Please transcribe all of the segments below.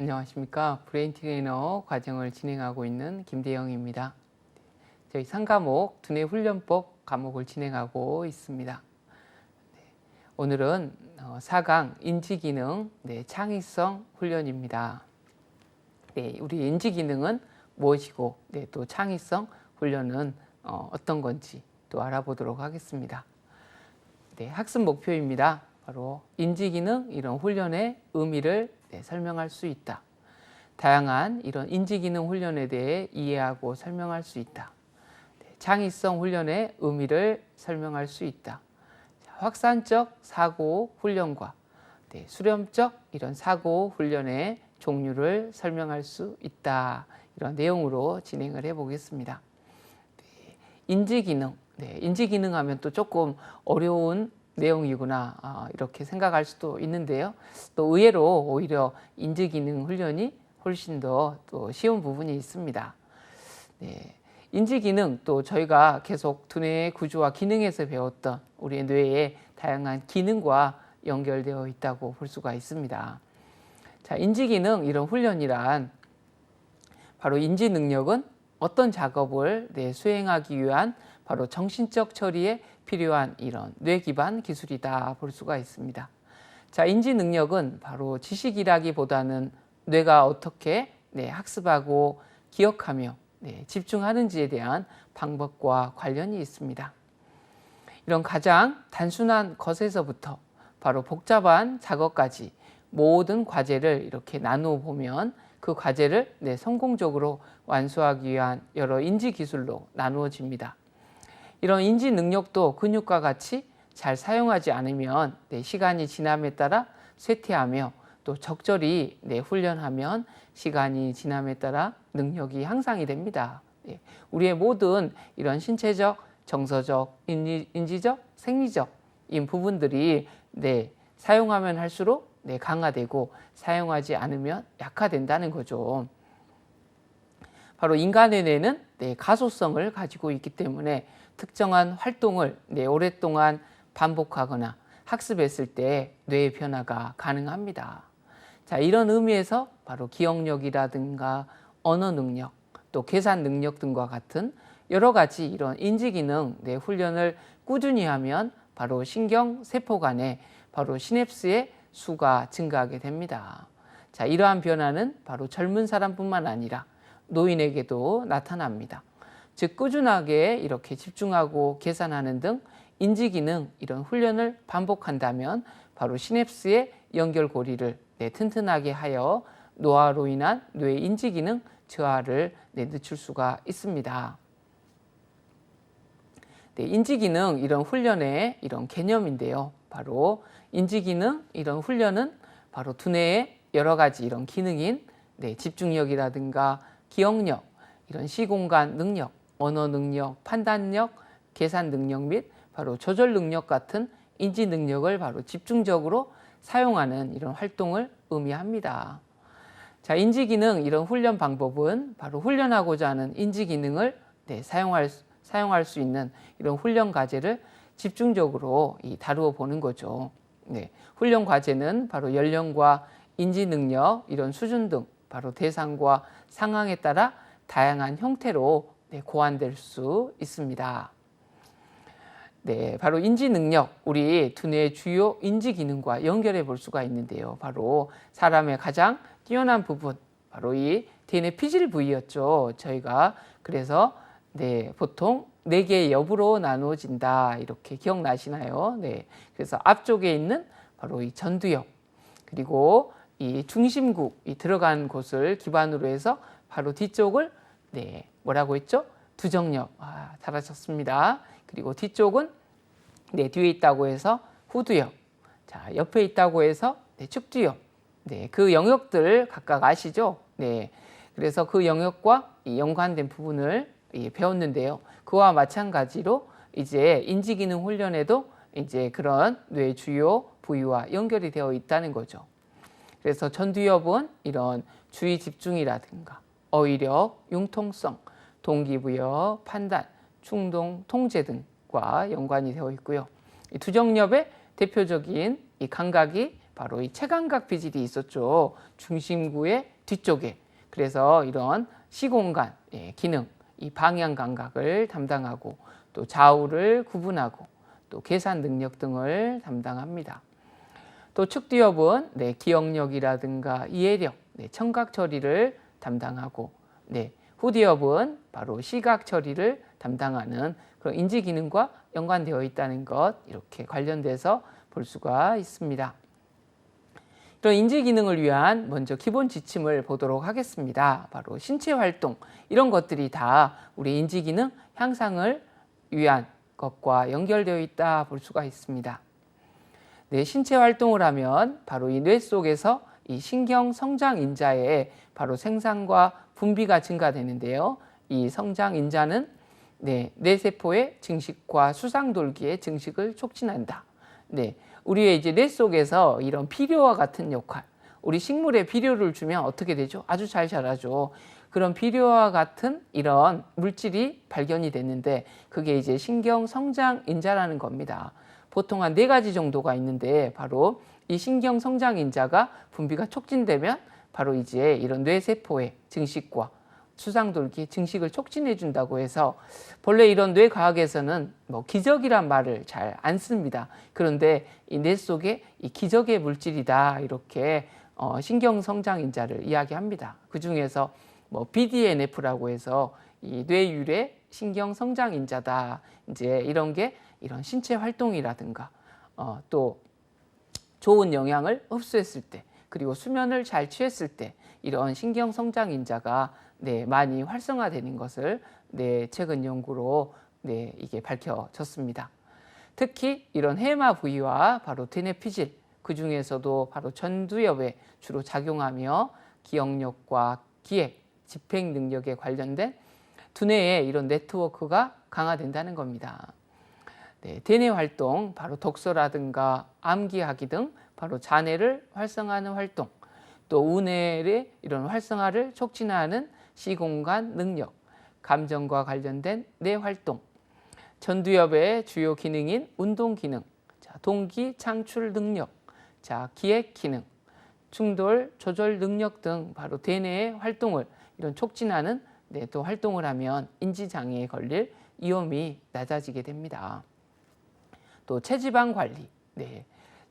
안녕하십니까. 브레인 트레이너 과정을 진행하고 있는 김대영입니다. 저희 3과목 두뇌 훈련법 과목을 진행하고 있습니다. 오늘은 4강 인지기능 창의성 훈련입니다. 우리 인지기능은 무엇이고 또 창의성 훈련은 어떤 건지 또 알아보도록 하겠습니다. 학습 목표입니다. 바로 인지기능 이런 훈련의 의미를 설명할 수 있다. 다양한 이런 인지기능 훈련에 대해 이해하고 설명할 수 있다. 창의성 훈련의 의미를 설명할 수 있다. 확산적 사고 훈련과 수렴적 이런 사고 훈련의 종류를 설명할 수 있다. 이런 내용으로 진행을 해보겠습니다. 인지기능, 인지기능 하면 또 조금 어려운 내용이구나 이렇게 생각할 수도 있는데요. 또 의외로 오히려 인지기능 훈련이 훨씬 더 또 쉬운 부분이 있습니다. 인지기능 또 저희가 계속 두뇌의 구조와 기능에서 배웠던 우리 뇌의 다양한 기능과 연결되어 있다고 볼 수가 있습니다. 자, 인지기능 이런 훈련이란 바로 인지능력은 어떤 작업을 수행하기 위한 바로 정신적 처리에 필요한 이런 뇌 기반 기술이다 볼 수가 있습니다. 자, 인지 능력은 바로 지식이라기보다는 뇌가 어떻게 학습하고 기억하며 집중하는지에 대한 방법과 관련이 있습니다. 이런 가장 단순한 것에서부터 바로 복잡한 작업까지 모든 과제를 이렇게 나누어 보면 그 과제를 성공적으로 완수하기 위한 여러 인지 기술로 나누어집니다. 이런 인지 능력도 근육과 같이 잘 사용하지 않으면 시간이 지남에 따라 쇠퇴하며 또 적절히 훈련하면 시간이 지남에 따라 능력이 향상이 됩니다. 우리의 모든 이런 신체적, 정서적, 인지적, 생리적인 부분들이 사용하면 할수록 강화되고 사용하지 않으면 약화된다는 거죠. 바로 인간의 뇌는 가소성을 가지고 있기 때문에 특정한 활동을 오랫동안 반복하거나 학습했을 때 뇌의 변화가 가능합니다. 자, 이런 의미에서 바로 기억력이라든가 언어 능력, 또 계산 능력 등과 같은 여러 가지 이런 인지기능 훈련을 꾸준히 하면 바로 신경세포 간에 바로 시냅스의 수가 증가하게 됩니다. 자, 이러한 변화는 바로 젊은 사람뿐만 아니라 노인에게도 나타납니다. 즉 꾸준하게 이렇게 집중하고 계산하는 등 인지기능 이런 훈련을 반복한다면 바로 시냅스의 연결고리를 튼튼하게 하여 노화로 인한 뇌 인지기능 저하를 늦출 수가 있습니다. 인지기능 이런 훈련의 이런 개념인데요. 바로 인지기능 이런 훈련은 바로 두뇌의 여러 가지 이런 기능인 집중력이라든가 기억력, 이런 시공간 능력, 언어 능력, 판단력, 계산 능력 및 바로 조절 능력 같은 인지 능력을 바로 집중적으로 사용하는 이런 활동을 의미합니다. 자, 인지 기능 이런 훈련 방법은 바로 훈련하고자 하는 인지 기능을 사용할 수 있는 이런 훈련 과제를 집중적으로 다루어 보는 거죠. 훈련 과제는 바로 연령과 인지 능력 이런 수준 등 바로 대상과 상황에 따라 다양한 형태로 고안될 수 있습니다. 바로 인지 능력, 우리 두뇌의 주요 인지 기능과 연결해 볼 수가 있는데요. 바로 사람의 가장 뛰어난 부분, 바로 이 대뇌 피질 부위였죠. 저희가 그래서 보통 4개의 엽으로 나누어진다 이렇게 기억나시나요? 그래서 앞쪽에 있는 바로 이 전두엽, 그리고 이 중심국, 이 들어간 곳을 기반으로 해서 바로 뒤쪽을 뭐라고 했죠? 두정엽. 잘하셨습니다. 그리고 뒤쪽은 뒤에 있다고 해서 후두엽. 자, 옆에 있다고 해서 측두엽. 그 영역들 각각 아시죠? 그래서 그 영역과 연관된 부분을 배웠는데요. 그와 마찬가지로 이제 인지기능 훈련에도 이제 그런 뇌 주요 부위와 연결이 되어 있다는 거죠. 그래서 전두엽은 이런 주의 집중이라든가 어휘력, 융통성, 동기부여, 판단, 충동, 통제 등과 연관이 되어 있고요. 이 두정엽의 대표적인 이 감각이 바로 이 체감각 피질이 있었죠. 중심구의 뒤쪽에. 그래서 이런 시공간 기능, 이 방향 감각을 담당하고 또 좌우를 구분하고 또 계산 능력 등을 담당합니다. 또 측뒤엽은 기억력이라든가 이해력, 청각 처리를 담당하고 후뒤엽은 바로 시각 처리를 담당하는 그런 인지 기능과 연관되어 있다는 것, 이렇게 관련돼서 볼 수가 있습니다. 이런 인지 기능을 위한 먼저 기본 지침을 보도록 하겠습니다. 바로 신체 활동, 이런 것들이 다 우리 인지 기능 향상을 위한 것과 연결되어 있다 볼 수가 있습니다. 신체 활동을 하면 바로 이 뇌 속에서 이 신경 성장 인자의 바로 생산과 분비가 증가되는데요. 이 성장 인자는 뇌세포의 증식과 수상돌기의 증식을 촉진한다. 우리의 이제 뇌 속에서 이런 비료와 같은 역할, 우리 식물에 비료를 주면 어떻게 되죠? 아주 잘 자라죠. 그런 비료와 같은 이런 물질이 발견이 됐는데 그게 이제 신경 성장 인자라는 겁니다. 보통 한 4가지 정도가 있는데 바로 이 신경 성장 인자가 분비가 촉진되면 바로 이제 이런 뇌세포의 증식과 수상돌기 증식을 촉진해 준다고 해서 본래 이런 뇌과학에서는 뭐 기적이란 말을 잘 안 씁니다. 그런데 이 뇌 속에 이 기적의 물질이다 이렇게 신경 성장 인자를 이야기합니다. 그 중에서 뭐 BDNF라고 해서 이 뇌유래 신경 성장 인자다. 이제 이런 게 이런 신체 활동이라든가 또 좋은 영양을 흡수했을 때 그리고 수면을 잘 취했을 때 이런 신경 성장 인자가 많이 활성화되는 것을 최근 연구로 이게 밝혀졌습니다. 특히 이런 해마 부위와 바로 대뇌피질, 그 중에서도 바로 전두엽에 주로 작용하며 기억력과 기획, 집행 능력에 관련된 두뇌의 이런 네트워크가 강화된다는 겁니다. 대뇌 활동, 바로 독서라든가 암기하기 등 바로 자뇌를 활성화하는 활동, 또 우뇌의 이런 활성화를 촉진하는 시공간 능력, 감정과 관련된 뇌 활동, 전두엽의 주요 기능인 운동 기능, 동기 창출 능력, 기획 기능, 충돌 조절 능력 등 바로 대뇌의 활동을 이런 촉진하는 또 활동을 하면 인지장애에 걸릴 위험이 낮아지게 됩니다. 또 체지방 관리,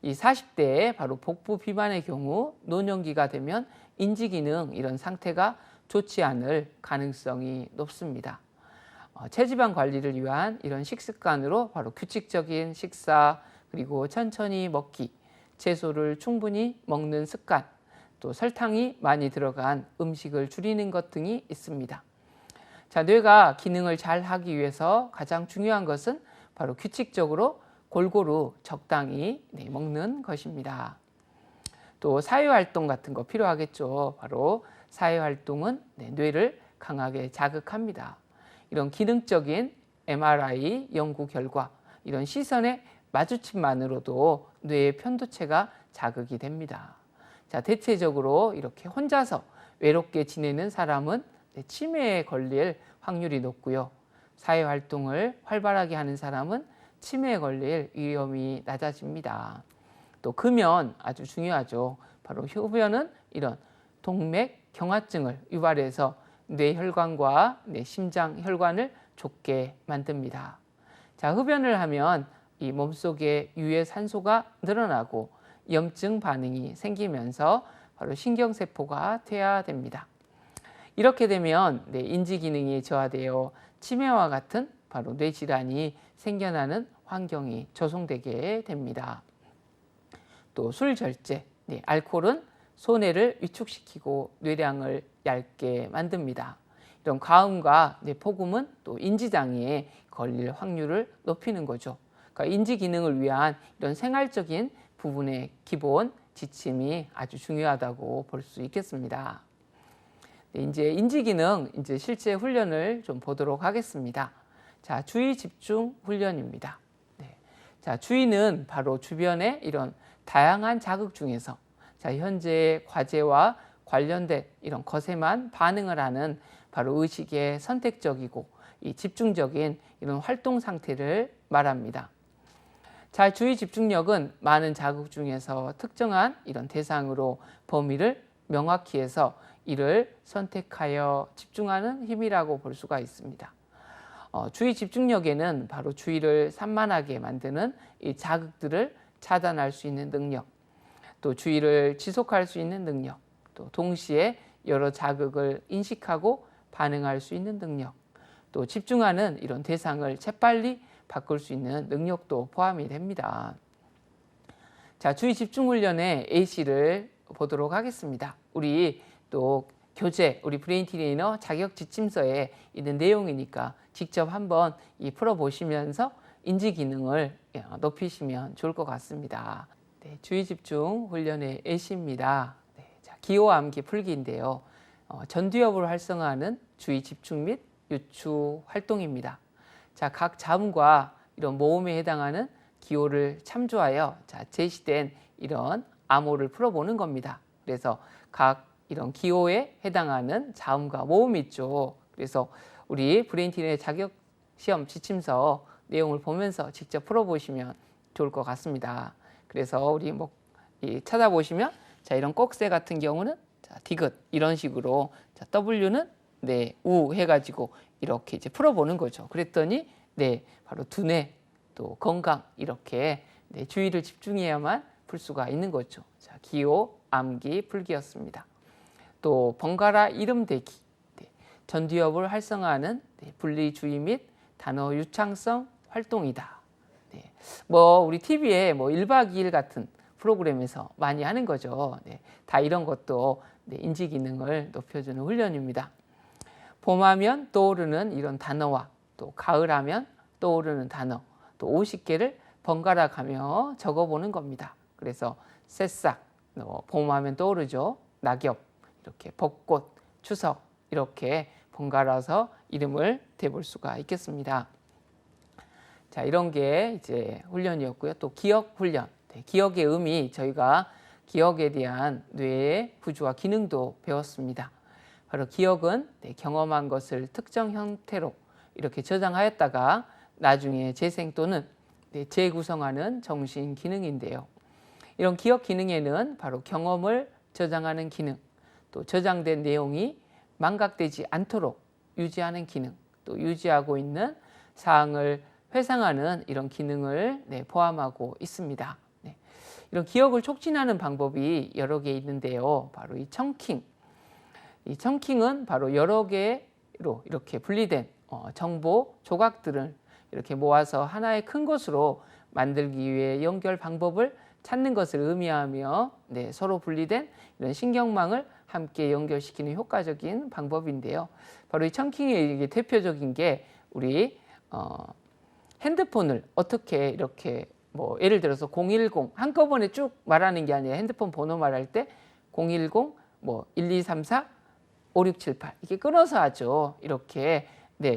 이 40대에 바로 복부 비만의 경우 노년기가 되면 인지기능 이런 상태가 좋지 않을 가능성이 높습니다. 체지방 관리를 위한 이런 식습관으로 바로 규칙적인 식사, 그리고 천천히 먹기, 채소를 충분히 먹는 습관, 또 설탕이 많이 들어간 음식을 줄이는 것 등이 있습니다. 뇌가 기능을 잘 하기 위해서 가장 중요한 것은 바로 규칙적으로 골고루 적당히 먹는 것입니다. 또 사회활동 같은 거 필요하겠죠. 바로 사회활동은 뇌를 강하게 자극합니다. 이런 기능적인 MRI 연구 결과 이런 시선의 마주침만으로도 뇌의 편도체가 자극이 됩니다. 대체적으로 이렇게 혼자서 외롭게 지내는 사람은 치매에 걸릴 확률이 높고요. 사회활동을 활발하게 하는 사람은 치매에 걸릴 위험이 낮아집니다. 또 금연 아주 중요하죠. 바로 흡연은 이런 동맥 경화증을 유발해서 뇌혈관과 심장 혈관을 좁게 만듭니다. 흡연을 하면 이 몸속에 유해 산소가 늘어나고 염증 반응이 생기면서 바로 신경세포가 퇴화됩니다. 이렇게 되면 인지 기능이 저하되어 치매와 같은 바로 뇌질환이 생겨나는 환경이 조성되게 됩니다. 또 술 절제, 알코올은 소뇌를 위축시키고 뇌량을 얇게 만듭니다. 이런 과음과 폭음은 또 인지장애에 걸릴 확률을 높이는 거죠. 그러니까 인지 기능을 위한 이런 생활적인 부분의 기본 지침이 아주 중요하다고 볼 수 있겠습니다. 이제 인지 기능 실제 훈련을 좀 보도록 하겠습니다. 주의 집중 훈련입니다. 주의는 바로 주변의 이런 다양한 자극 중에서 현재의 과제와 관련된 이런 것에만 반응을 하는 바로 의식의 선택적이고 이 집중적인 이런 활동 상태를 말합니다. 주의 집중력은 많은 자극 중에서 특정한 이런 대상으로 범위를 명확히 해서 이를 선택하여 집중하는 힘이라고 볼 수가 있습니다. 주의 집중력에는 바로 주의를 산만하게 만드는 이 자극들을 차단할 수 있는 능력, 또 주의를 지속할 수 있는 능력, 또 동시에 여러 자극을 인식하고 반응할 수 있는 능력, 또 집중하는 이런 대상을 재빨리 바꿀 수 있는 능력도 포함이 됩니다. 자, 주의 집중 훈련의 A씨를 보도록 하겠습니다. 우리 또 교재, 우리 브레인 트레이너 자격 지침서에 있는 내용이니까 직접 한번 풀어보시면서 인지 기능을 높이시면 좋을 것 같습니다. 네, 주의 집중 훈련의 A씨입니다. 네, 자, 기호 암기 풀기인데요. 전두엽을 활성화하는 주의 집중 및 유추 활동입니다. 자, 각 자음과 이런 모음에 해당하는 기호를 참조하여 제시된 이런 암호를 풀어보는 겁니다. 그래서 각 이런 기호에 해당하는 자음과 모음이 있죠. 그래서 우리 브레인 트레이너 자격 시험 지침서 내용을 보면서 직접 풀어보시면 좋을 것 같습니다. 그래서 우리 찾아보시면 이런 꼭새 같은 경우는 디귿 이런 식으로 W는 우 해가지고 이렇게 이제 풀어보는 거죠. 그랬더니 바로 두뇌 또 건강 이렇게 주의를 집중해야만 풀 수가 있는 거죠. 자, 기호 암기 풀기였습니다. 또 번갈아 이름 대기, 전두엽을 활성화하는 분리 주의 및 단어 유창성 활동이다. 우리 TV에 1박 2일 같은 프로그램에서 많이 하는 거죠. 다 이런 것도 인지 기능을 높여주는 훈련입니다. 봄하면 떠오르는 이런 단어와 또 가을하면 떠오르는 단어, 또 50개를 번갈아 가며 적어보는 겁니다. 그래서 새싹, 봄하면 떠오르죠. 낙엽, 이렇게 벚꽃, 추석 이렇게 번갈아서 이름을 대볼 수가 있겠습니다. 자, 이런 게 이제 훈련이었고요. 또 기억 훈련. 기억의 의미, 저희가 기억에 대한 뇌의 구조와 기능도 배웠습니다. 바로 기억은 경험한 것을 특정 형태로 이렇게 저장하였다가 나중에 재생 또는 재구성하는 정신 기능인데요. 이런 기억 기능에는 바로 경험을 저장하는 기능, 또 저장된 내용이 망각되지 않도록 유지하는 기능, 또 유지하고 있는 사항을 회상하는 이런 기능을 포함하고 있습니다. 이런 기억을 촉진하는 방법이 여러 개 있는데요. 바로 이 청킹. 이 청킹은 바로 여러 개로 이렇게 분리된 정보 조각들을 이렇게 모아서 하나의 큰 것으로 만들기 위해 연결 방법을 찾는 것을 의미하며 서로 분리된 이런 신경망을 함께 연결시키는 효과적인 방법인데요. 바로 이 청킹의 대표적인 게 우리 핸드폰을 어떻게 이렇게 예를 들어서 010 한꺼번에 쭉 말하는 게 아니라 핸드폰 번호 말할 때 010 1234 5678 이렇게 끊어서 하죠. 이렇게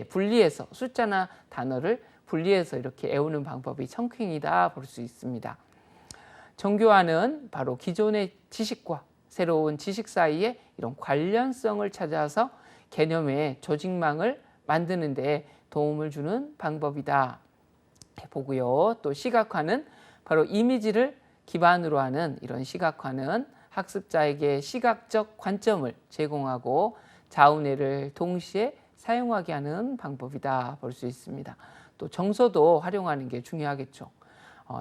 분리해서 숫자나 단어를 분리해서 이렇게 외우는 방법이 청킹이다 볼 수 있습니다. 정교화는 바로 기존의 지식과 새로운 지식 사이에 이런 관련성을 찾아서 개념의 조직망을 만드는 데 도움을 주는 방법이다 보고요. 또 시각화는 바로 이미지를 기반으로 하는 이런 시각화는 학습자에게 시각적 관점을 제공하고 자우뇌를 동시에 사용하게 하는 방법이다 볼 수 있습니다. 또 정서도 활용하는 게 중요하겠죠.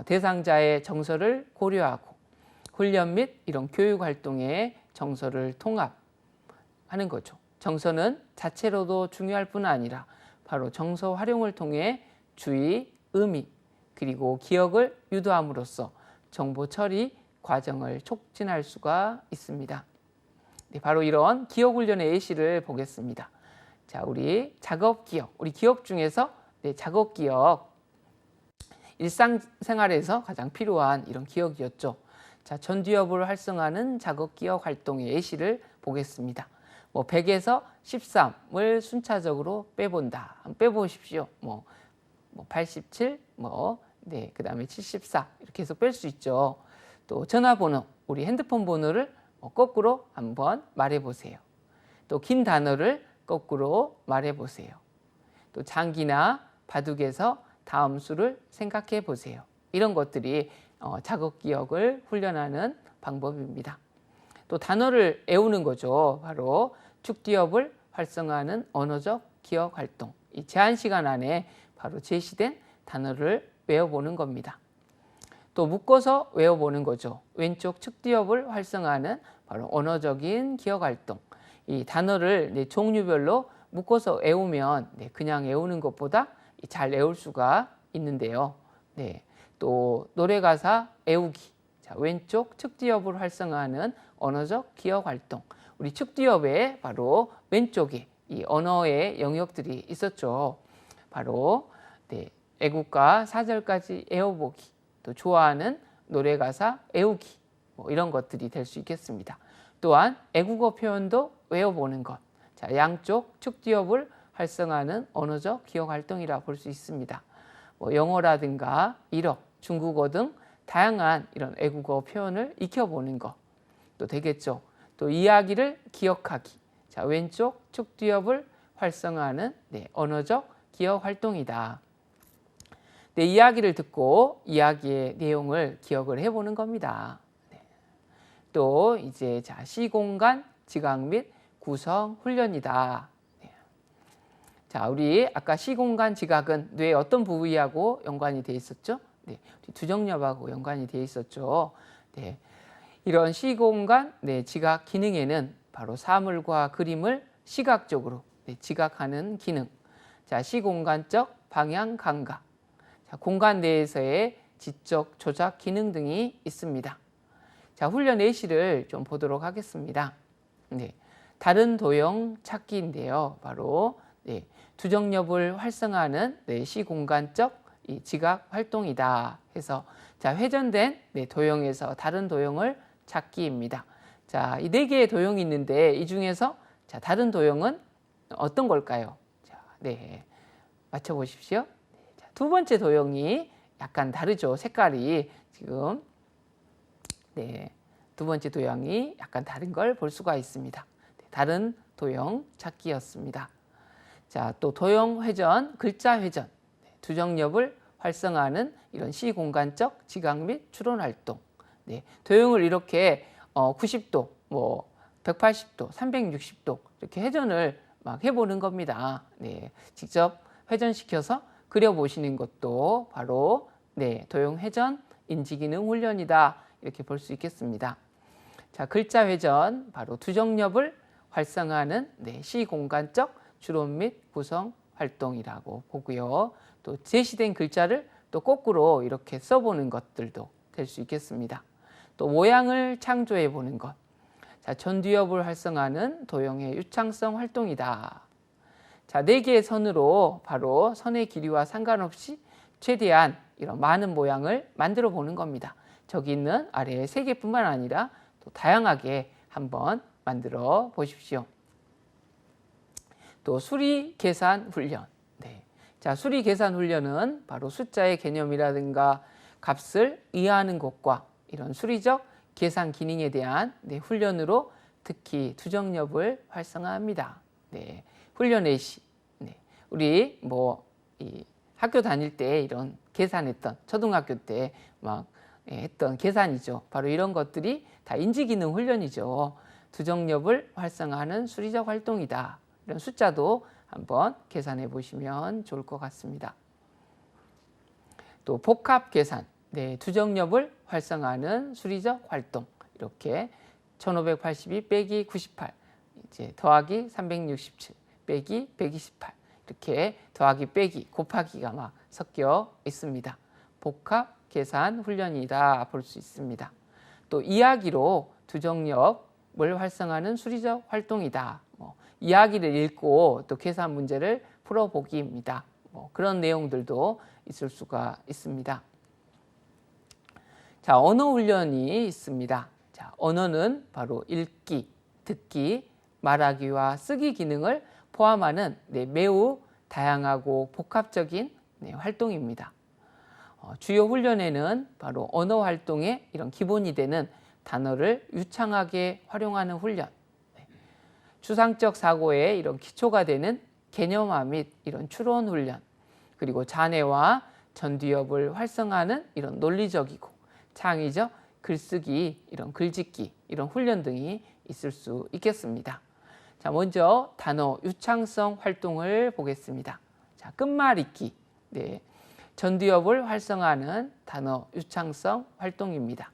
대상자의 정서를 고려하고 훈련 및 이런 교육 활동에 정서를 통합하는 거죠. 정서는 자체로도 중요할 뿐 아니라 바로 정서 활용을 통해 주의, 의미, 그리고 기억을 유도함으로써 정보 처리 과정을 촉진할 수가 있습니다. 바로 이런 기억 훈련의 예시를 보겠습니다. 자, 우리 작업 기억, 우리 기억 중에서 작업 기억, 일상생활에서 가장 필요한 이런 기억이었죠. 자, 전두엽을 활성화하는 작업 기억 활동의 예시를 보겠습니다. 100에서 13을 순차적으로 빼본다. 한번 빼보십시오. 87, 그다음에 74 이렇게 해서 뺄 수 있죠. 또 전화번호, 우리 핸드폰 번호를 거꾸로 한번 말해보세요. 또 긴 단어를 거꾸로 말해보세요. 또 장기나 바둑에서 다음 수를 생각해 보세요. 이런 것들이 작업 기억을 훈련하는 방법입니다. 또 단어를 외우는 거죠. 바로 축디업을 활성화하는 언어적 기억 활동. 이 제한 시간 안에 바로 제시된 단어를 외워보는 겁니다. 또 묶어서 외워보는 거죠. 왼쪽 축디업을 활성화하는 바로 언어적인 기억 활동. 이 단어를 종류별로 묶어서 외우면 그냥 외우는 것보다 잘 외울 수가 있는데요. 또 노래 가사 외우기. 자, 왼쪽 축디업을 활성화하는 언어적 기억 활동. 우리 축디업에 바로 왼쪽에 이 언어의 영역들이 있었죠. 바로 애국가 4절까지 외워보기, 또 좋아하는 노래 가사 외우기, 뭐 이런 것들이 될 수 있겠습니다. 또한 애국어 표현도 외워보는 것. 자, 양쪽 축디업을 활성화하는 언어적 기억 활동이라 볼 수 있습니다. 뭐 영어라든가 일어, 중국어 등 다양한 이런 애국어 표현을 익혀보는 것도 되겠죠. 또 이야기를 기억하기. 자, 왼쪽 축디업을 활성화하는 언어적 기억 활동이다. 이야기를 듣고 이야기의 내용을 기억을 해보는 겁니다. 또 이제 시공간 지각 및 구성 훈련이다. 자, 우리 아까 시공간 지각은 뇌의 어떤 부위하고 연관이 돼 있었죠? 두정엽하고 연관이 돼 있었죠. 이런 시공간 지각 기능에는 바로 사물과 그림을 시각적으로 지각하는 기능. 자, 시공간적 방향 감각. 자, 공간 내에서의 지적 조작 기능 등이 있습니다. 자, 훈련 예시를 좀 보도록 하겠습니다. 다른 도형 찾기인데요. 바로 두정엽을 활성화하는 시공간적 이 지각 활동이다 해서 자, 회전된 도형에서 다른 도형을 찾기입니다. 자, 이 4개의 도형이 있는데 이 중에서 자, 다른 도형은 어떤 걸까요? 자, 맞춰보십시오. 자, 두 번째 도형이 약간 다르죠. 색깔이 지금 두 번째 도형이 약간 다른 걸 볼 수가 있습니다. 다른 도형 찾기였습니다. 자, 또 도형 회전, 글자 회전, 두정엽을 활성화하는 이런 시공간적 지각 및 추론 활동. 도형을 이렇게 90도, 뭐 180도, 360도 이렇게 회전을 막 해보는 겁니다. 직접 회전시켜서 그려보시는 것도 바로 도형 회전 인지기능 훈련이다 이렇게 볼 수 있겠습니다. 자, 글자 회전, 바로 두정엽을 활성화하는 시공간적 추론 및 구성 활동이라고 보고요. 또 제시된 글자를 또 거꾸로 이렇게 써보는 것들도 될 수 있겠습니다. 또 모양을 창조해 보는 것. 자, 전두엽을 활성화하는 도형의 유창성 활동이다. 자, 4개의 선으로 바로 선의 길이와 상관없이 최대한 이런 많은 모양을 만들어 보는 겁니다. 저기 있는 아래에 3개뿐만 아니라 또 다양하게 한번 만들어 보십시오. 또 수리 계산 훈련. 자, 수리 계산 훈련은 바로 숫자의 개념이라든가 값을 이해하는 것과 이런 수리적 계산 기능에 대한 훈련으로 특히 두정엽을 활성화합니다. 훈련 예시. 우리 학교 다닐 때 이런 계산했던 초등학교 때 막 했던 계산이죠. 바로 이런 것들이 다 인지기능 훈련이죠. 두정엽을 활성화하는 수리적 활동이다. 이런 숫자도 한번 계산해 보시면 좋을 것 같습니다. 또 복합 계산, 두정엽을 활성화하는 수리적 활동. 이렇게 1582 빼기 98, 이제 더하기 367 빼기 128 이렇게 더하기 빼기 곱하기가 막 섞여 있습니다. 복합 계산 훈련이다 볼 수 있습니다. 또 이야기로 두정엽을 활성화하는 수리적 활동이다. 이야기를 읽고 또 계산 문제를 풀어보기입니다. 그런 내용들도 있을 수가 있습니다. 자, 언어 훈련이 있습니다. 자, 언어는 바로 읽기, 듣기, 말하기와 쓰기 기능을 포함하는 매우 다양하고 복합적인 활동입니다. 주요 훈련에는 바로 언어 활동의 이런 기본이 되는 단어를 유창하게 활용하는 훈련, 추상적 사고의 이런 기초가 되는 개념화 및 이런 추론 훈련, 그리고 잔해와 전두엽을 활성화하는 이런 논리적이고 창의적 글쓰기, 이런 글짓기, 이런 훈련 등이 있을 수 있겠습니다. 자, 먼저 단어 유창성 활동을 보겠습니다. 자, 끝말잇기. 네. 전두엽을 활성화하는 단어 유창성 활동입니다.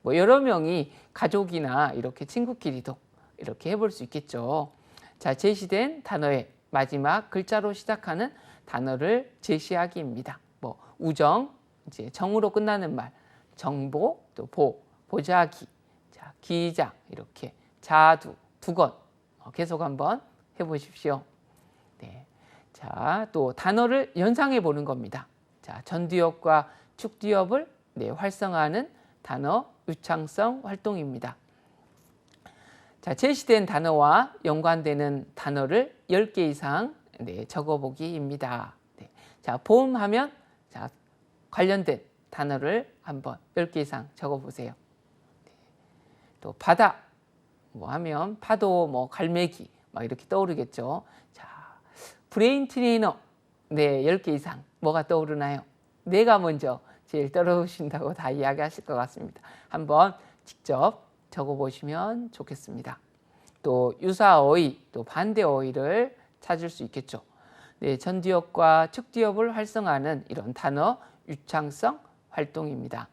뭐 여러 명이 가족이나 이렇게 친구끼리도 이렇게 해볼 수 있겠죠. 자, 제시된 단어의 마지막 글자로 시작하는 단어를 제시하기입니다. 뭐 우정, 이제 정으로 끝나는 말, 정보, 또 보자기, 자, 기자, 이렇게 자두, 두건 계속 한번 해보십시오. 네. 자, 또 단어를 연상해 보는 겁니다. 자, 전두엽과 축두엽을 활성화하는 단어 유창성 활동입니다. 자, 제시된 단어와 연관되는 단어를 10개 이상 적어보기입니다. 네. 자, 봄 하면 자, 관련된 단어를 한번 10개 이상 적어보세요. 네. 또 바다 뭐 하면 파도, 뭐 갈매기 막 이렇게 떠오르겠죠. 자, 브레인 트레이너 10개 이상 뭐가 떠오르나요? 내가 먼저 제일 떠오르신다고 다 이야기하실 것 같습니다. 한번 직접 적어보시면 좋겠습니다. 또 유사어의, 또 반대어의를 찾을 수 있겠죠. 네, 전두엽과 축두엽을 활성화하는 이런 단어 유창성 활동입니다.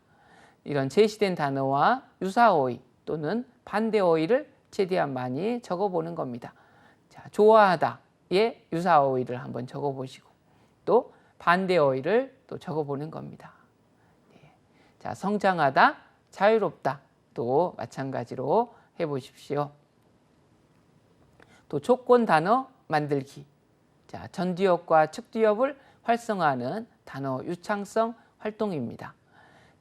이런 제시된 단어와 유사어의 또는 반대어의를 최대한 많이 적어보는 겁니다. 자, 좋아하다의 유사어의를 한번 적어보시고 또 반대어의를 또 적어보는 겁니다. 네. 자, 성장하다, 자유롭다 또 마찬가지로 해보십시오. 또 조건 단어 만들기. 자, 전두엽과 축두엽을 활성화하는 단어 유창성 활동입니다.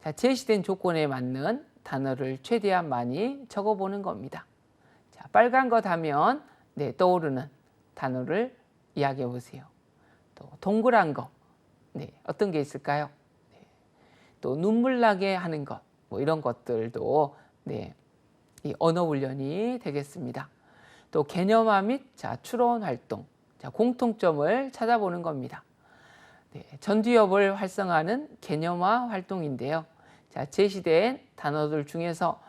자, 제시된 조건에 맞는 단어를 최대한 많이 적어보는 겁니다. 자, 빨간 것 하면 떠오르는 단어를 이야기해 보세요. 또 동그란 거, 어떤 게 있을까요? 또 눈물 나게 하는 것, 뭐 이런 것들도 이 언어 훈련이 되겠습니다. 또 개념화 및 추론 활동, 공통점을 찾아보는 겁니다. 전두엽을 활성화하는 개념화 활동인데요. 자, 제시된 단어들 중에서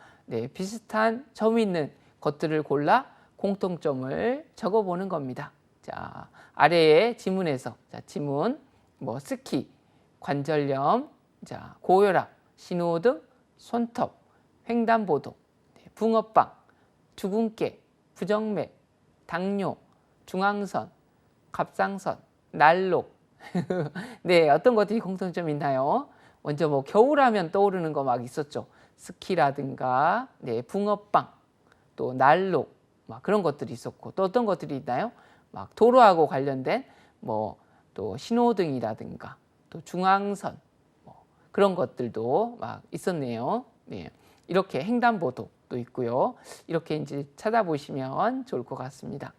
비슷한 점이 있는 것들을 골라 공통점을 적어보는 겁니다. 자, 아래의 지문에서 지문, 뭐 스키, 관절염, 자, 고혈압, 신호등, 손톱, 횡단보도, 붕어빵, 주근깨, 부정맥, 당뇨, 중앙선, 갑상선, 난로. 어떤 것들이 공통점이 있나요? 먼저 뭐 겨울하면 떠오르는 거 막 있었죠. 스키라든가, 붕어빵, 또 난로, 막 그런 것들이 있었고, 또 어떤 것들이 있나요? 막 도로하고 관련된 뭐 또 신호등이라든가, 또 중앙선, 뭐 그런 것들도 막 있었네요. 이렇게 횡단보도도 있고요. 이렇게 이제 찾아보시면 좋을 것 같습니다.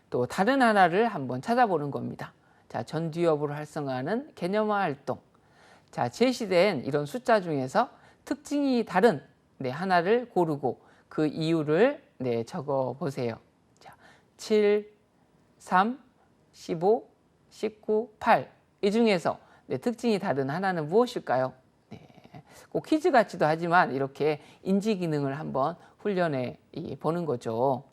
또 다른 하나를 한번 찾아보는 겁니다. 자, 전두엽을 활성화하는 개념화 활동. 자, 제시된 이런 숫자 중에서 특징이 다른 하나를 고르고 그 이유를 적어 보세요. 자, 7, 3, 15, 19, 8. 이 중에서 특징이 다른 하나는 무엇일까요? 꼭 퀴즈 같지도 하지만 이렇게 인지 기능을 한번 훈련해 보는 거죠.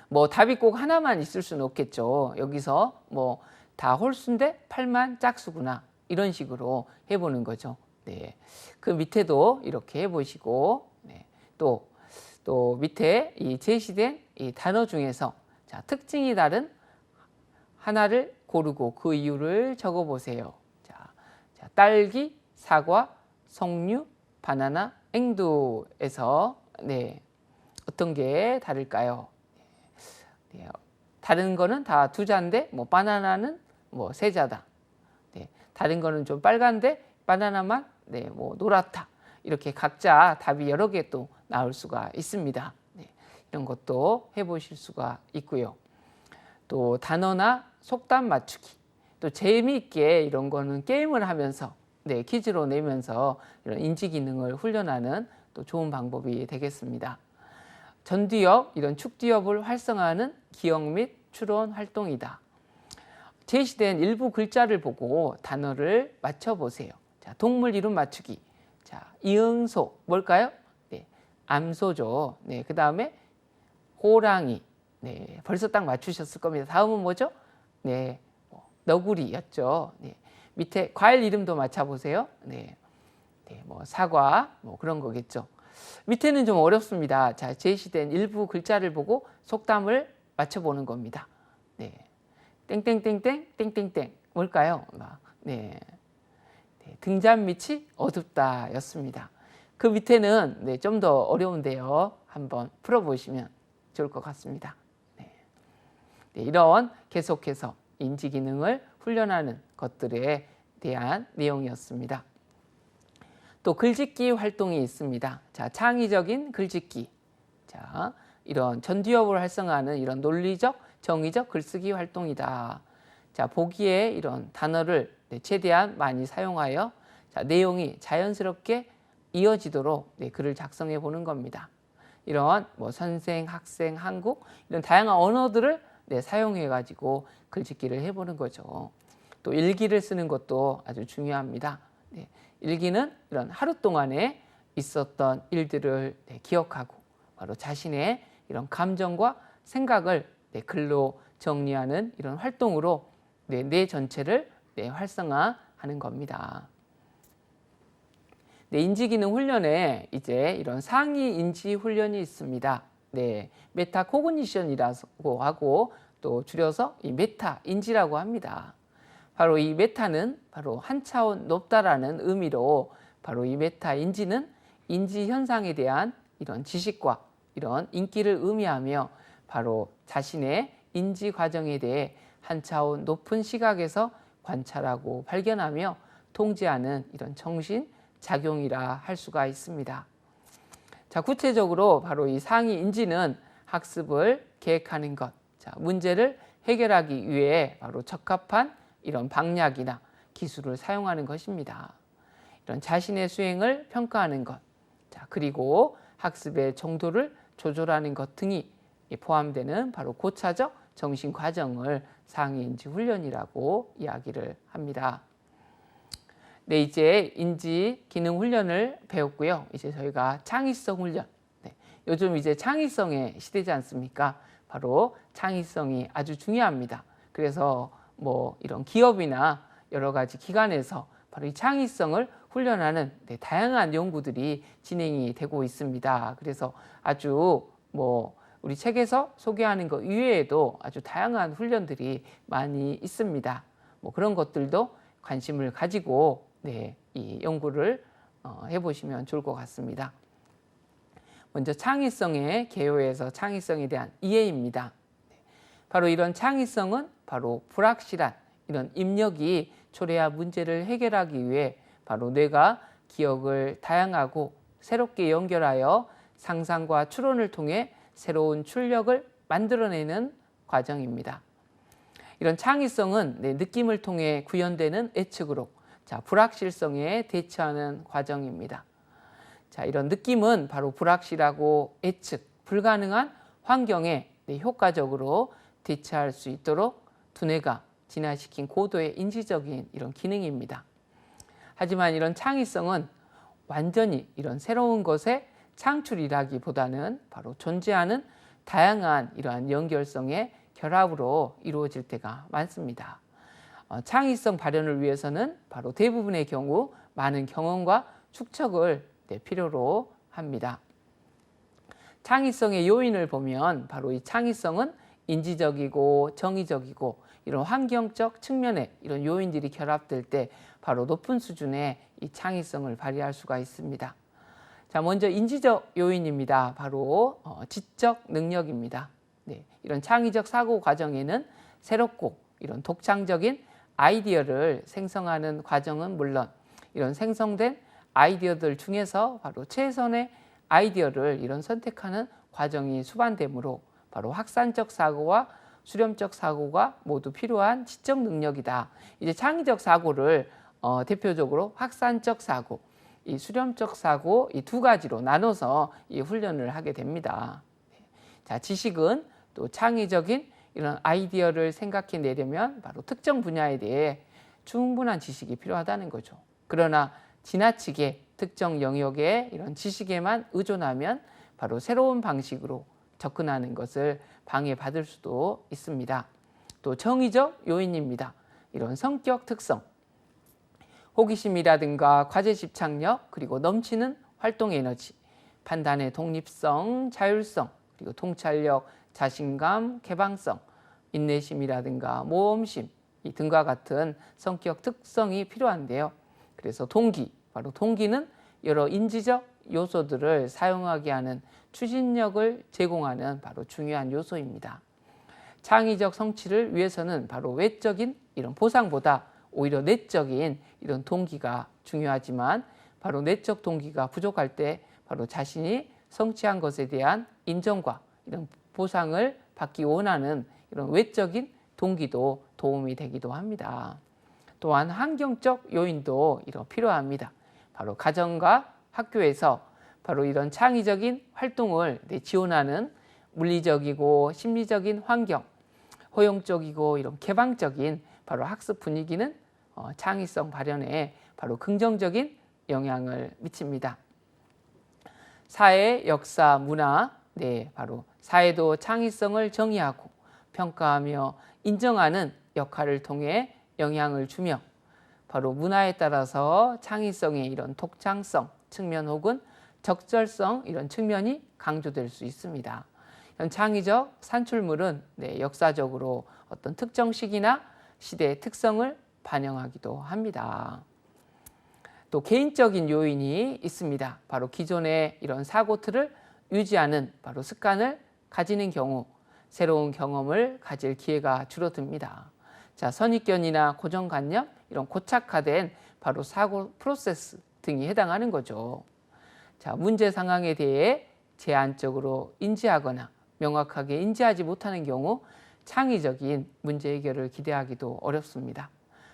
뭐 답이 꼭 하나만 있을 수는 없겠죠. 여기서 뭐 다 홀수인데 8만 짝수구나 이런 식으로 해보는 거죠. 그 밑에도 이렇게 해보시고 또 밑에 이 제시된 이 단어 중에서 자, 특징이 다른 하나를 고르고 그 이유를 적어보세요. 자, 딸기, 사과, 석류, 바나나, 앵두에서 어떤 게 다를까요? 다른 거는 다 두 자인데 뭐 바나나는 뭐 세 자다. 다른 거는 좀 빨간데 바나나만 뭐 노랗다. 이렇게 각자 답이 여러 개 또 나올 수가 있습니다. 이런 것도 해보실 수가 있고요. 또 단어나 속담 맞추기. 또 재미있게 이런 거는 게임을 하면서 퀴즈로 내면서 이런 인지 기능을 훈련하는 또 좋은 방법이 되겠습니다. 전두엽, 이런 축두엽을 활성화하는 기억 및 추론 활동이다. 제시된 일부 글자를 보고 단어를 맞춰보세요. 자, 동물 이름 맞추기. 자, 이응소 뭘까요? 네, 암소죠. 네, 그 다음에 호랑이. 네, 벌써 딱 맞추셨을 겁니다. 다음은 뭐죠? 네, 너구리였죠. 네, 밑에 과일 이름도 맞춰보세요. 네, 네, 뭐 사과, 뭐 그런 거겠죠. 밑에는 좀 어렵습니다. 자, 제시된 일부 글자를 보고 속담을 맞춰보는 겁니다. 네, 땡땡땡땡, 땡땡땡 뭘까요? 네, 네, 등잔 밑이 어둡다였습니다. 그 밑에는 네, 좀 더 어려운데요. 한번 풀어보시면 좋을 것 같습니다. 네. 네, 이런 계속해서 인지 기능을 훈련하는 것들에 대한 내용이었습니다. 또 글짓기 활동이 있습니다. 자, 창의적인 글짓기. 자, 이런 전두엽을 활성화하는 이런 논리적, 정의적 글쓰기 활동이다. 자, 보기에 이런 단어를 최대한 많이 사용하여 자, 내용이 자연스럽게 이어지도록 글을 작성해 보는 겁니다. 이런 뭐 선생, 학생, 한국 이런 다양한 언어들을 사용해 가지고 글짓기를 해보는 거죠. 또 일기를 쓰는 것도 아주 중요합니다. 네, 일기는 이런 하루 동안에 있었던 일들을 기억하고 바로 자신의 이런 감정과 생각을 글로 정리하는 이런 활동으로 뇌 전체를 활성화하는 겁니다. 네, 인지기능 훈련에 이제 이런 상위 인지 훈련이 있습니다. 네, 메타 코그니션이라고 하고 또 줄여서 이 메타 인지라고 합니다. 바로 이 메타는 바로 한 차원 높다라는 의미로 바로 이 메타 인지는 인지 현상에 대한 이런 지식과 이런 인기를 의미하며 바로 자신의 인지 과정에 대해 한 차원 높은 시각에서 관찰하고 발견하며 통제하는 이런 정신 작용이라 할 수가 있습니다. 자, 구체적으로 바로 이 상위 인지는 학습을 계획하는 것, 자, 문제를 해결하기 위해 바로 적합한 이런 방략이나 기술을 사용하는 것입니다. 이런 자신의 수행을 평가하는 것, 자, 그리고 학습의 정도를 조절하는 것 등이 포함되는 바로 고차적 정신 과정을 상위 인지 훈련이라고 이야기를 합니다. 네, 이제 인지 기능 훈련을 배웠고요. 이제 저희가 창의성 훈련. 네, 요즘 이제 창의성의 시대지 않습니까? 바로 창의성이 아주 중요합니다. 그래서 뭐 이런 기업이나 여러 가지 기관에서 바로 이 창의성을 훈련하는 다양한 연구들이 진행이 되고 있습니다. 그래서 아주 뭐 우리 책에서 소개하는 것 이외에도 아주 다양한 훈련들이 많이 있습니다. 뭐 그런 것들도 관심을 가지고 이 연구를 해보시면 좋을 것 같습니다. 먼저 창의성의 개요에서 창의성에 대한 이해입니다. 바로 이런 창의성은 바로 불확실한 이런 입력이 초래한 문제를 해결하기 위해 바로 뇌가 기억을 다양하고 새롭게 연결하여 상상과 추론을 통해 새로운 출력을 만들어내는 과정입니다. 이런 창의성은 느낌을 통해 구현되는 예측으로 자, 불확실성에 대처하는 과정입니다. 자, 이런 느낌은 바로 불확실하고 예측, 불가능한 환경에 효과적으로 대처할 수 있도록 두뇌가 진화시킨 고도의 인지적인 이런 기능입니다. 하지만 이런 창의성은 완전히 이런 새로운 것의 창출이라기보다는 바로 존재하는 다양한 이러한 연결성의 결합으로 이루어질 때가 많습니다. 창의성 발현을 위해서는 바로 대부분의 경우 많은 경험과 축적을 필요로 합니다. 창의성의 요인을 보면 바로 이 창의성은 인지적이고 정의적이고 이런 환경적 측면의 이런 요인들이 결합될 때 바로 높은 수준의 이 창의성을 발휘할 수가 있습니다. 자, 먼저 인지적 요인입니다. 바로 지적 능력입니다. 네, 이런 창의적 사고 과정에는 새롭고 이런 독창적인 아이디어를 생성하는 과정은 물론 이런 생성된 아이디어들 중에서 바로 최선의 아이디어를 이런 선택하는 과정이 수반되므로 바로 확산적 사고와 수렴적 사고가 모두 필요한 지적 능력이다. 이제 창의적 사고를 대표적으로 확산적 사고, 이 수렴적 사고 이 두 가지로 나눠서 이 훈련을 하게 됩니다. 자, 지식은 또 창의적인 이런 아이디어를 생각해내려면 바로 특정 분야에 대해 충분한 지식이 필요하다는 거죠. 그러나 지나치게 특정 영역의 이런 지식에만 의존하면 바로 새로운 방식으로 접근하는 것을 방해받을 수도 있습니다. 또 정의적 요인입니다. 이런 성격 특성, 호기심이라든가 과제 집착력, 그리고 넘치는 활동 에너지, 판단의 독립성, 자율성, 그리고 통찰력, 자신감, 개방성, 인내심이라든가 모험심 등과 같은 성격 특성이 필요한데요. 그래서 동기, 바로 동기는 여러 인지적 요소들을 사용하게 하는 추진력을 제공하는 바로 중요한 요소입니다. 창의적 성취를 위해서는 바로 외적인 이런 보상보다 오히려 내적인 이런 동기가 중요하지만 바로 내적 동기가 부족할 때 바로 자신이 성취한 것에 대한 인정과 이런 보상을 받기 원하는 이런 외적인 동기도 도움이 되기도 합니다. 또한 환경적 요인도 필요합니다. 바로 가정과 학교에서 바로 이런 창의적인 활동을 지원하는 물리적이고 심리적인 환경, 허용적이고 이런 개방적인 바로 학습 분위기는 창의성 발현에 바로 긍정적인 영향을 미칩니다. 사회, 역사, 문화, 바로 사회도 창의성을 정의하고 평가하며 인정하는 역할을 통해 영향을 주며 바로 문화에 따라서 창의성의 이런 독창성 측면 혹은 적절성 이런 측면이 강조될 수 있습니다. 창의적 산출물은 역사적으로 어떤 특정 시기나 시대의 특성을 반영하기도 합니다. 또 개인적인 요인이 있습니다. 바로 기존의 이런 사고 틀을 유지하는 바로 습관을 가지는 경우 새로운 경험을 가질 기회가 줄어듭니다. 자, 선입견이나 고정관념 이런 고착화된 바로 사고 프로세스 등이 해당하는 거죠. 자, 문제 상황에 대해 제한적으로 인지하거나 명확하게 인지하지 못하는 경우 창의적인 문제 해결을 기대하기도 어렵습니다.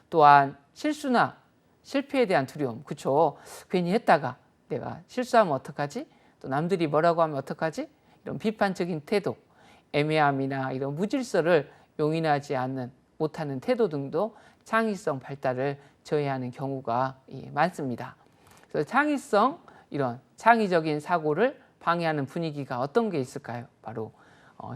또한 실수나 실패에 대한 두려움, 그렇죠? 괜히 했다가 내가 실수하면 어떡하지? 또 남들이 뭐라고 하면 어떡하지? 이런 비판적인 태도, 애매함이나 이런 무질서를 용인하지 못하는 태도 등도 창의성 발달을 저해하는 경우가 많습니다. 그래서 창의성, 이런 창의적인 사고를 방해하는 분위기가 어떤 게 있을까요? 바로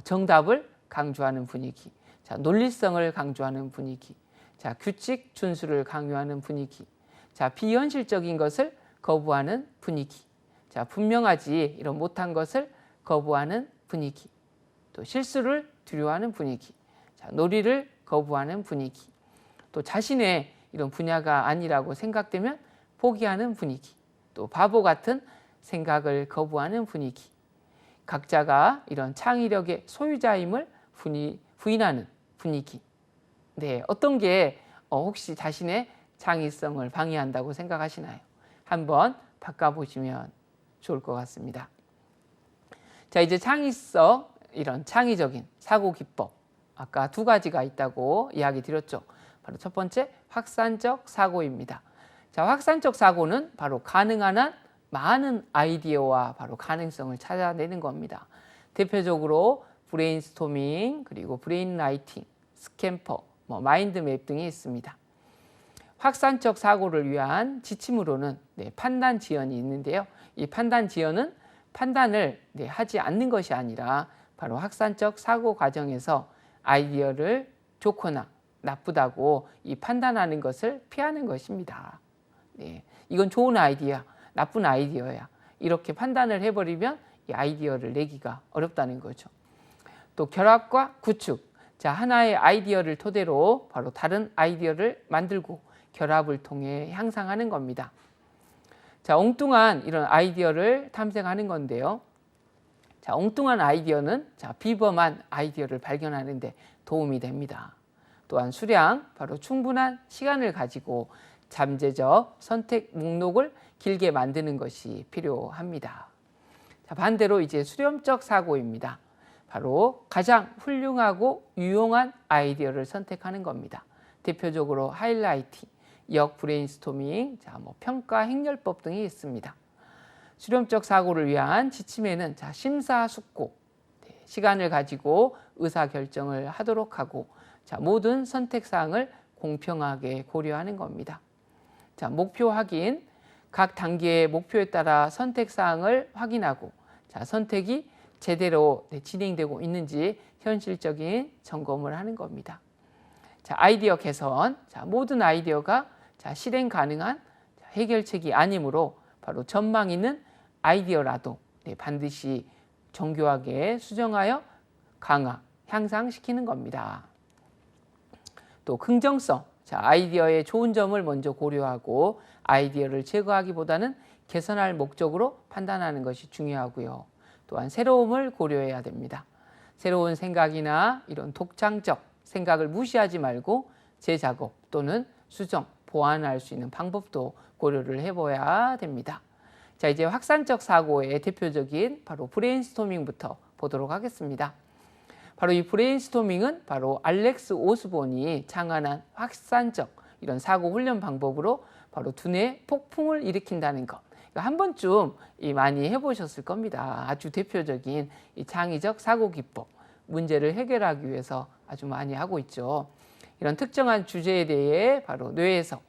정답을 강조하는 분위기, 자, 논리성을 강조하는 분위기, 자, 규칙 준수를 강요하는 분위기, 자, 비현실적인 것을 거부하는 분위기, 자, 분명하지 이런 못한 것을 거부하는 분위기, 또 실수를 두려워하는 분위기, 자, 놀이를 거부하는 분위기, 또 자신의 이런 분야가 아니라고 생각되면 포기하는 분위기, 또 바보 같은 생각을 거부하는 분위기, 각자가 이런 창의력의 소유자임을 부인하는 분위기. 어떤 게 혹시 자신의 창의성을 방해한다고 생각하시나요? 한번 바꿔보시면 좋을 것 같습니다. 자, 이제 창의성, 이런 창의적인 사고 기법. 아까 두 가지가 있다고 이야기 드렸죠. 바로 첫 번째, 확산적 사고입니다. 자, 확산적 사고는 바로 가능한 한 많은 아이디어와 바로 가능성을 찾아내는 겁니다. 대표적으로 브레인스토밍, 그리고 브레인라이팅, 스캠퍼, 마인드맵 등이 있습니다. 확산적 사고를 위한 지침으로는 판단 지연이 있는데요. 이 판단 지연은 판단을 하지 않는 것이 아니라 바로 확산적 사고 과정에서 아이디어를 좋거나 나쁘다고 판단하는 것을 피하는 것입니다. 이건 좋은 아이디어야, 나쁜 아이디어야. 이렇게 판단을 해버리면 이 아이디어를 내기가 어렵다는 거죠. 또 결합과 구축. 자, 하나의 아이디어를 토대로 바로 다른 아이디어를 만들고 결합을 통해 향상하는 겁니다. 자, 엉뚱한 이런 아이디어를 탐색하는 건데요. 자, 엉뚱한 아이디어는 비범한 아이디어를 발견하는 데 도움이 됩니다. 또한 수량, 바로 충분한 시간을 가지고 잠재적 선택 목록을 길게 만드는 것이 필요합니다. 자, 반대로 이제 수렴적 사고입니다. 바로 가장 훌륭하고 유용한 아이디어를 선택하는 겁니다. 대표적으로 하이라이팅, 역 브레인스토밍, 평가 행렬법 등이 있습니다. 수렴적 사고를 위한 지침에는 심사숙고, 시간을 가지고 의사결정을 하도록 하고 모든 선택사항을 공평하게 고려하는 겁니다. 자, 목표 확인. 각 단계의 목표에 따라 선택 사항을 확인하고 자, 선택이 제대로 진행되고 있는지 현실적인 점검을 하는 겁니다. 자, 아이디어 개선. 자, 모든 아이디어가 자, 실행 가능한 해결책이 아니므로 바로 전망 있는 아이디어라도 반드시 정교하게 수정하여 강화, 향상시키는 겁니다. 또 긍정성. 자, 아이디어의 좋은 점을 먼저 고려하고 아이디어를 제거하기보다는 개선할 목적으로 판단하는 것이 중요하고요. 또한 새로움을 고려해야 됩니다. 새로운 생각이나 이런 독창적 생각을 무시하지 말고 재작업 또는 수정, 보완할 수 있는 방법도 고려를 해봐야 됩니다. 자, 이제 확산적 사고의 대표적인 바로 브레인스토밍부터 보도록 하겠습니다. 바로 이 브레인스토밍은 바로 알렉스 오스본이 창안한 확산적 이런 사고 훈련 방법으로 바로 두뇌 폭풍을 일으킨다는 것. 한 번쯤 많이 해보셨을 겁니다. 아주 대표적인 이 창의적 사고 기법, 문제를 해결하기 위해서 아주 많이 하고 있죠. 이런 특정한 주제에 대해 바로 뇌에서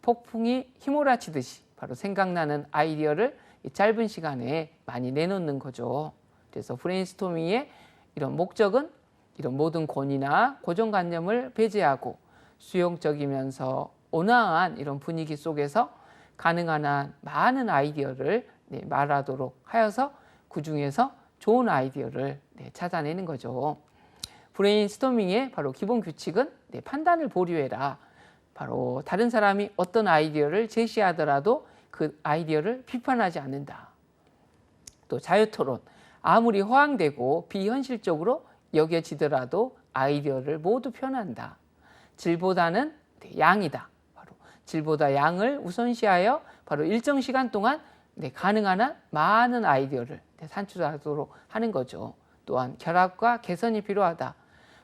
폭풍이 휘몰아치듯이 바로 생각나는 아이디어를 짧은 시간에 많이 내놓는 거죠. 그래서 브레인스토밍의 이런 목적은 이런 모든 권위나 고정관념을 배제하고 수용적이면서 온화한 이런 분위기 속에서 가능한 한 많은 아이디어를 말하도록 하여서 그 중에서 좋은 아이디어를 찾아내는 거죠. 브레인스토밍의 바로 기본 규칙은 판단을 보류해라. 바로 다른 사람이 어떤 아이디어를 제시하더라도 그 아이디어를 비판하지 않는다. 또 자유토론. 아무리 허황되고 비현실적으로 여겨지더라도 아이디어를 모두 표현한다. 질보다는 양이다. 바로 질보다 양을 우선시하여 바로 일정 시간 동안 가능한 한 많은 아이디어를 산출하도록 하는 거죠. 또한 결합과 개선이 필요하다.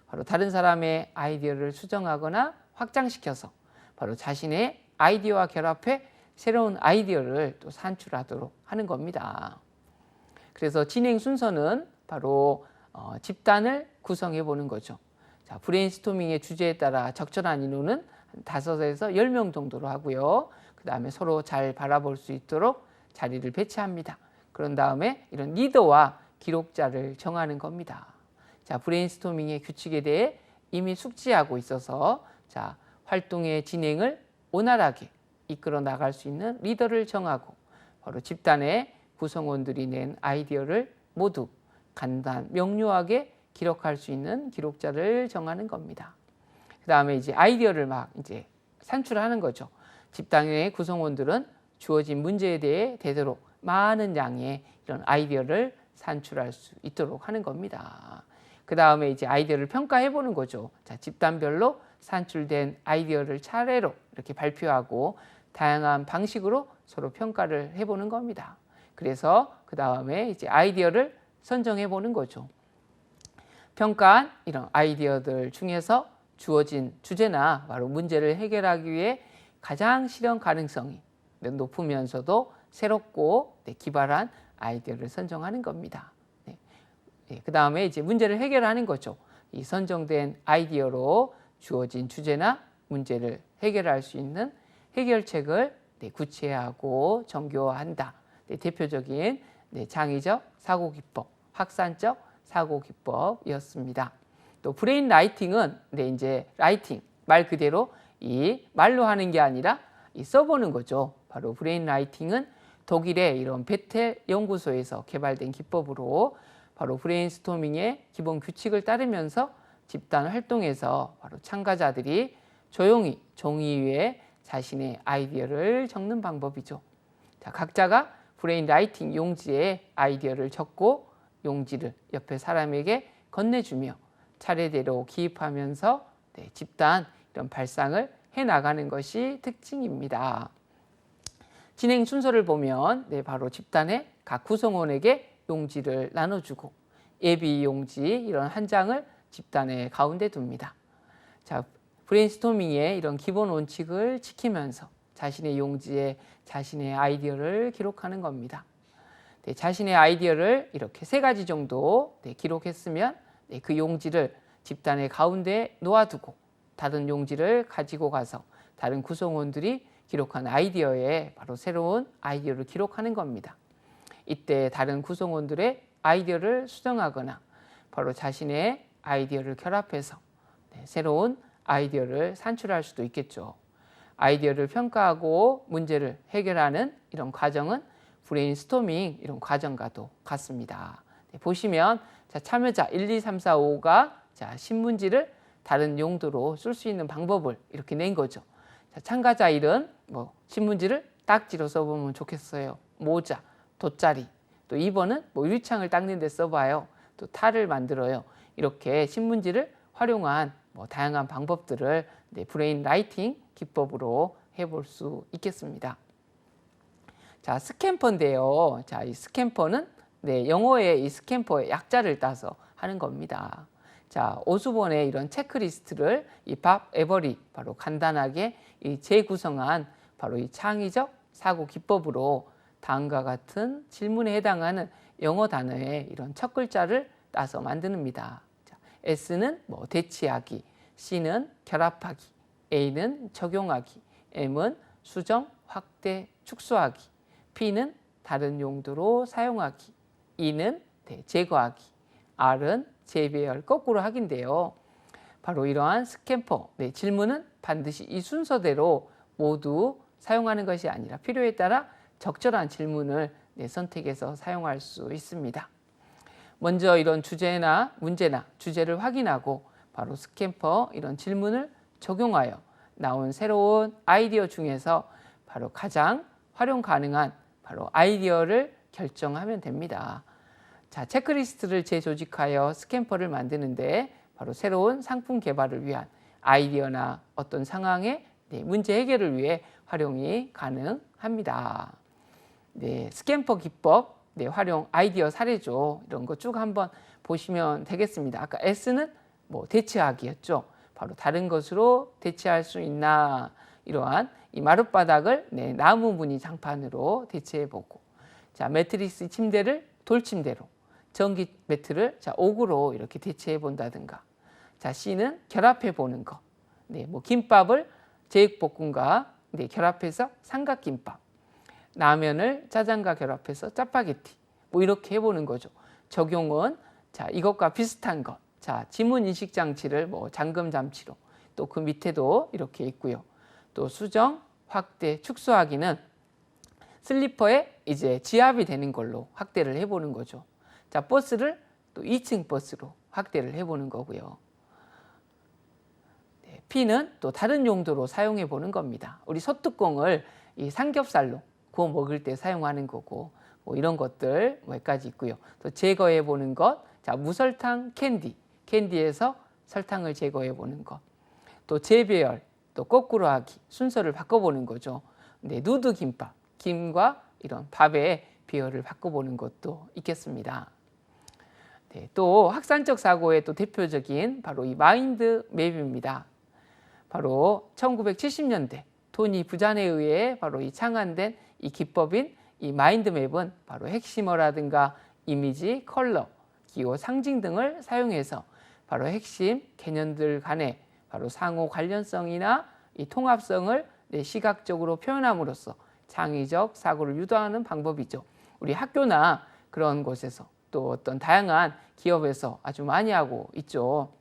바로 다른 사람의 아이디어를 수정하거나 확장시켜서 바로 자신의 아이디어와 결합해 새로운 아이디어를 또 산출하도록 하는 겁니다. 그래서 진행 순서는 바로 집단을 구성해 보는 거죠. 자, 브레인스토밍의 주제에 따라 적절한 인원은 5에서 10명 정도로 하고요. 그 다음에 서로 잘 바라볼 수 있도록 자리를 배치합니다. 그런 다음에 이런 리더와 기록자를 정하는 겁니다. 자, 브레인스토밍의 규칙에 대해 이미 숙지하고 있어서 자, 활동의 진행을 원활하게 이끌어 나갈 수 있는 리더를 정하고 바로 집단의 구성원들이 낸 아이디어를 모두 간단, 명료하게 기록할 수 있는 기록자를 정하는 겁니다. 그 다음에 이제 아이디어를 막 이제 산출하는 거죠. 집단의 구성원들은 주어진 문제에 대해 되도록 많은 양의 이런 아이디어를 산출할 수 있도록 하는 겁니다. 그 다음에 이제 아이디어를 평가해 보는 거죠. 자, 집단별로 산출된 아이디어를 차례로 이렇게 발표하고 다양한 방식으로 서로 평가를 해보는 겁니다. 그래서 그 다음에 이제 아이디어를 선정해 보는 거죠. 평가한 이런 아이디어들 중에서 주어진 주제나 바로 문제를 해결하기 위해 가장 실현 가능성이 높으면서도 새롭고 기발한 아이디어를 선정하는 겁니다. 그 다음에 이제 문제를 해결하는 거죠. 이 선정된 아이디어로 주어진 주제나 문제를 해결할 수 있는 해결책을 구체화하고 정교화한다. 대표적인 창의적 사고기법, 확산적 사고기법이었습니다. 또 브레인 라이팅은 이제 라이팅 말 그대로 이 말로 하는 게 아니라 이 써보는 거죠. 바로 브레인 라이팅은 독일의 이런 베텔 연구소에서 개발된 기법으로 바로 브레인스토밍의 기본 규칙을 따르면서 집단 활동에서 바로 참가자들이 조용히 종이 위에 자신의 아이디어를 적는 방법이죠. 자, 각자가 브레인 라이팅 용지에 아이디어를 적고 용지를 옆에 사람에게 건네주며 차례대로 기입하면서 집단 이런 발상을 해나가는 것이 특징입니다. 진행 순서를 보면 바로 집단의 각 구성원에게 용지를 나눠주고 예비 용지 이런 한 장을 집단의 가운데 둡니다. 자, 브레인스토밍의 이런 기본 원칙을 지키면서 자신의 용지에 자신의 아이디어를 기록하는 겁니다. 자신의 아이디어를 이렇게 3가지 정도 기록했으면 그 용지를 집단의 가운데에 놓아두고 다른 용지를 가지고 가서 다른 구성원들이 기록한 아이디어에 바로 새로운 아이디어를 기록하는 겁니다. 이때 다른 구성원들의 아이디어를 수정하거나 바로 자신의 아이디어를 결합해서 새로운 아이디어를 산출할 수도 있겠죠. 아이디어를 평가하고 문제를 해결하는 이런 과정은 브레인스토밍 이런 과정과도 같습니다. 보시면 참여자 1, 2, 3, 4, 5가 신문지를 다른 용도로 쓸 수 있는 방법을 이렇게 낸 거죠. 참가자 1은 신문지를 딱지로 써보면 좋겠어요. 모자, 돗자리. 또 2번은 유리창을 닦는 데 써봐요. 또 탈을 만들어요. 이렇게 신문지를 활용한 다양한 방법들을 브레인 라이팅 기법으로 해볼 수 있겠습니다. 자, 스캠퍼인데요. 자, 이 스캠퍼는 영어의 이 스캠퍼의 약자를 따서 하는 겁니다. 자, 오수본의 이런 체크리스트를 이 밥 에버리 바로 간단하게 재구성한 바로 이 창의적 사고 기법으로 다음과 같은 질문에 해당하는 영어 단어의 이런 첫 글자를 따서 만듭니다. 자, S는 대치하기, C는 결합하기, A는 적용하기, M은 수정, 확대, 축소하기, P는 다른 용도로 사용하기, E는 제거하기, R은 재배열 거꾸로 하기인데요. 바로 이러한 스캠퍼, 질문은 반드시 이 순서대로 모두 사용하는 것이 아니라 필요에 따라 적절한 질문을 선택해서 사용할 수 있습니다. 먼저 이런 주제나 문제나 주제를 확인하고 바로 스캠퍼 이런 질문을 적용하여 나온 새로운 아이디어 중에서 바로 가장 활용 가능한 바로 아이디어를 결정하면 됩니다. 자, 체크리스트를 재조직하여 스캠퍼를 만드는데 바로 새로운 상품 개발을 위한 아이디어나 어떤 상황의 문제 해결을 위해 활용이 가능합니다. 스캠퍼 기법 활용 아이디어 사례죠. 이런 거 쭉 한번 보시면 되겠습니다. 아까 S는 대체하기였죠. 바로 다른 것으로 대체할 수 있나 이러한 이 마룻바닥을 나무 무늬 장판으로 대체해보고, 자, 매트리스 침대를 돌침대로, 전기 매트를 옥으로 이렇게 대체해 본다든가. 자, C는 결합해 보는 거. 김밥을 제육볶음과 결합해서 삼각김밥. 라면을 짜장과 결합해서 짜파게티. 이렇게 해보는 거죠. 적용은 이것과 비슷한 것. 자, 지문 인식 장치를 잠금 장치로. 또 그 밑에도 이렇게 있고요. 또 수정, 확대, 축소하기는 슬리퍼에 이제 지압이 되는 걸로 확대를 해보는 거죠. 자, 버스를 또 2층 버스로 확대를 해보는 거고요. P는 또 다른 용도로 사용해 보는 겁니다. 우리 소뚜껑을 이 삼겹살로 구워 먹을 때 사용하는 거고, 이런 것들 몇 가지 있고요. 또 제거해 보는 것, 자, 무설탕 캔디에서 설탕을 제거해 보는 것. 또 재배열, 또 거꾸로 하기, 순서를 바꿔보는 거죠. 누드 김밥, 김과 이런 밥의 비율을 바꿔보는 것도 있겠습니다. 또 학산적 사고의 또 대표적인 바로 이 마인드 맵입니다. 바로 1970년대 토니 부잔에 의해 바로 이 창안된 이 기법인 이 마인드 맵은 바로 핵심어라든가 이미지, 컬러, 기호, 상징 등을 사용해서 바로 핵심 개념들 간의 바로 상호 관련성이나 이 통합성을 시각적으로 표현함으로써 창의적 사고를 유도하는 방법이죠. 우리 학교나 그런 곳에서 또 어떤 다양한 기업에서 아주 많이 하고 있죠.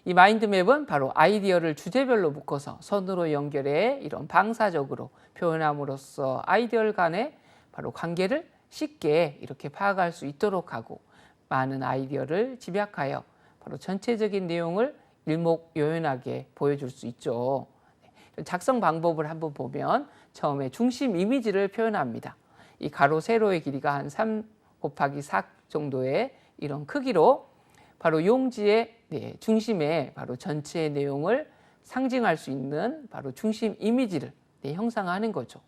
이 마인드맵은 바로 아이디어를 주제별로 묶어서 선으로 연결해 이런 방사적으로 표현함으로써 아이디어 간의 바로 관계를 쉽게 이렇게 파악할 수 있도록 하고, 많은 아이디어를 집약하여 바로 전체적인 내용을 일목요연하게 보여줄 수 있죠. 작성 방법을 한번 보면 처음에 중심 이미지를 표현합니다. 이 가로 세로의 길이가 한 3 곱하기 4 정도의 이런 크기로 바로 용지의 중심에 바로 전체의 내용을 상징할 수 있는 바로 중심 이미지를 형상화하는 거죠.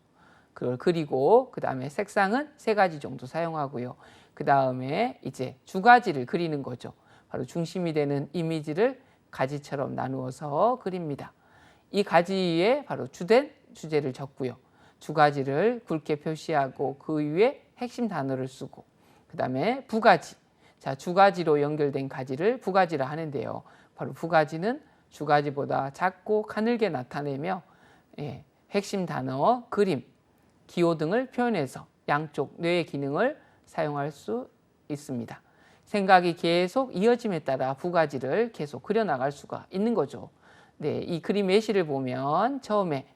그걸 그리고 그 다음에 색상은 3가지 정도 사용하고요. 그 다음에 이제 주가지를 그리는 거죠. 바로 중심이 되는 이미지를 가지처럼 나누어서 그립니다. 이 가지 위에 바로 주된 주제를 적고요. 주가지를 굵게 표시하고 그 위에 핵심 단어를 쓰고, 그 다음에 부가지. 자, 주가지로 연결된 가지를 부가지라 하는데요. 바로 부가지는 주가지보다 작고 가늘게 나타내며 핵심 단어, 그림, 기호 등을 표현해서 양쪽 뇌의 기능을 사용할 수 있습니다. 생각이 계속 이어짐에 따라 부가지를 계속 그려나갈 수가 있는 거죠. 이 그림 예시를 보면 처음에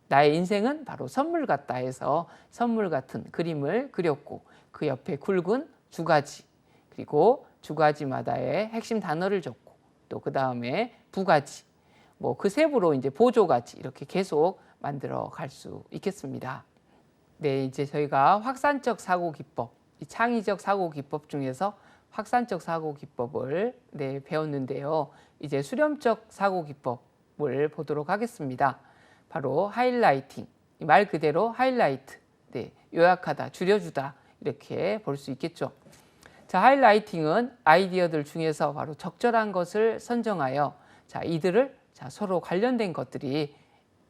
나의 인생은 바로 선물 같다 해서 선물 같은 그림을 그렸고 그 옆에 굵은 주가지 그리고 주가지마다의 핵심 단어를 적고 또 그 다음에 부가지 그 세부로 이제 보조가지 이렇게 계속 만들어 갈 수 있겠습니다. 이제 저희가 확산적 사고 기법, 창의적 사고 기법 중에서 확산적 사고 기법을 배웠는데요. 이제 수렴적 사고 기법을 보도록 하겠습니다. 바로 하이라이팅, 말 그대로 하이라이트, 요약하다, 줄여주다 이렇게 볼 수 있겠죠. 자, 하이라이팅은 아이디어들 중에서 바로 적절한 것을 선정하여 이들을 서로 관련된 것들이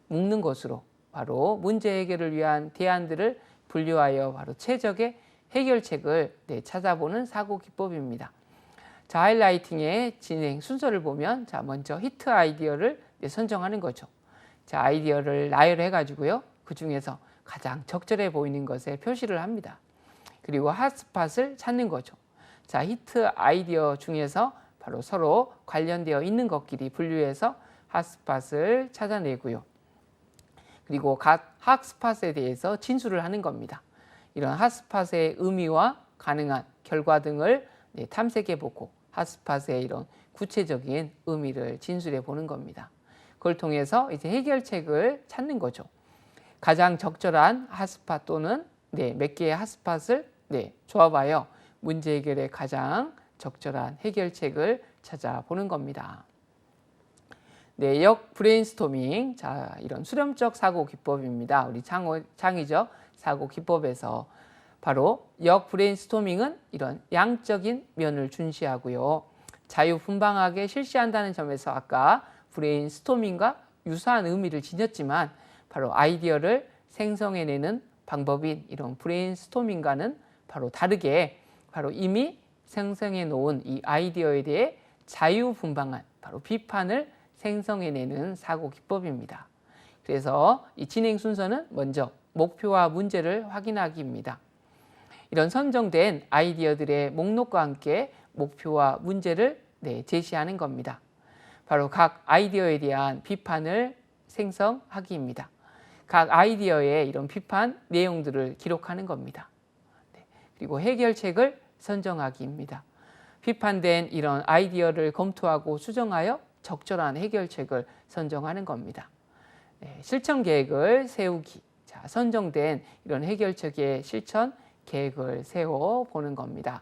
묶는 것으로 바로 문제 해결을 위한 대안들을 분류하여 바로 최적의 해결책을 찾아보는 사고 기법입니다. 자, 하이라이팅의 진행 순서를 보면 먼저 히트 아이디어를 선정하는 거죠. 자, 아이디어를 나열해 가지고요. 그 중에서 가장 적절해 보이는 것에 표시를 합니다. 그리고 핫스팟을 찾는 거죠. 자, 히트 아이디어 중에서 바로 서로 관련되어 있는 것끼리 분류해서 핫스팟을 찾아내고요. 그리고 각 핫스팟에 대해서 진술을 하는 겁니다. 이런 핫스팟의 의미와 가능한 결과 등을 탐색해 보고 핫스팟의 이런 구체적인 의미를 진술해 보는 겁니다. 그걸 통해서 이제 해결책을 찾는 거죠. 가장 적절한 핫스팟 또는 몇 개의 핫스팟을 조합하여 문제 해결에 가장 적절한 해결책을 찾아보는 겁니다. 역 브레인스토밍, 자, 이런 수렴적 사고 기법입니다. 우리 창의적 사고 기법에서 바로 역 브레인스토밍은 이런 양적인 면을 중시하고요. 자유분방하게 실시한다는 점에서 아까 브레인스토밍과 유사한 의미를 지녔지만 바로 아이디어를 생성해내는 방법인 이런 브레인스토밍과는 바로 다르게 바로 이미 생성해 놓은 이 아이디어에 대해 자유분방한 바로 비판을 생성해내는 사고 기법입니다. 그래서 이 진행 순서는 먼저 목표와 문제를 확인하기입니다. 이런 선정된 아이디어들의 목록과 함께 목표와 문제를 제시하는 겁니다. 바로 각 아이디어에 대한 비판을 생성하기입니다. 각 아이디어의 이런 비판 내용들을 기록하는 겁니다. 그리고 해결책을 선정하기입니다. 비판된 이런 아이디어를 검토하고 수정하여 적절한 해결책을 선정하는 겁니다. 실천 계획을 세우기. 자, 선정된 이런 해결책의 실천 계획을 세워보는 겁니다.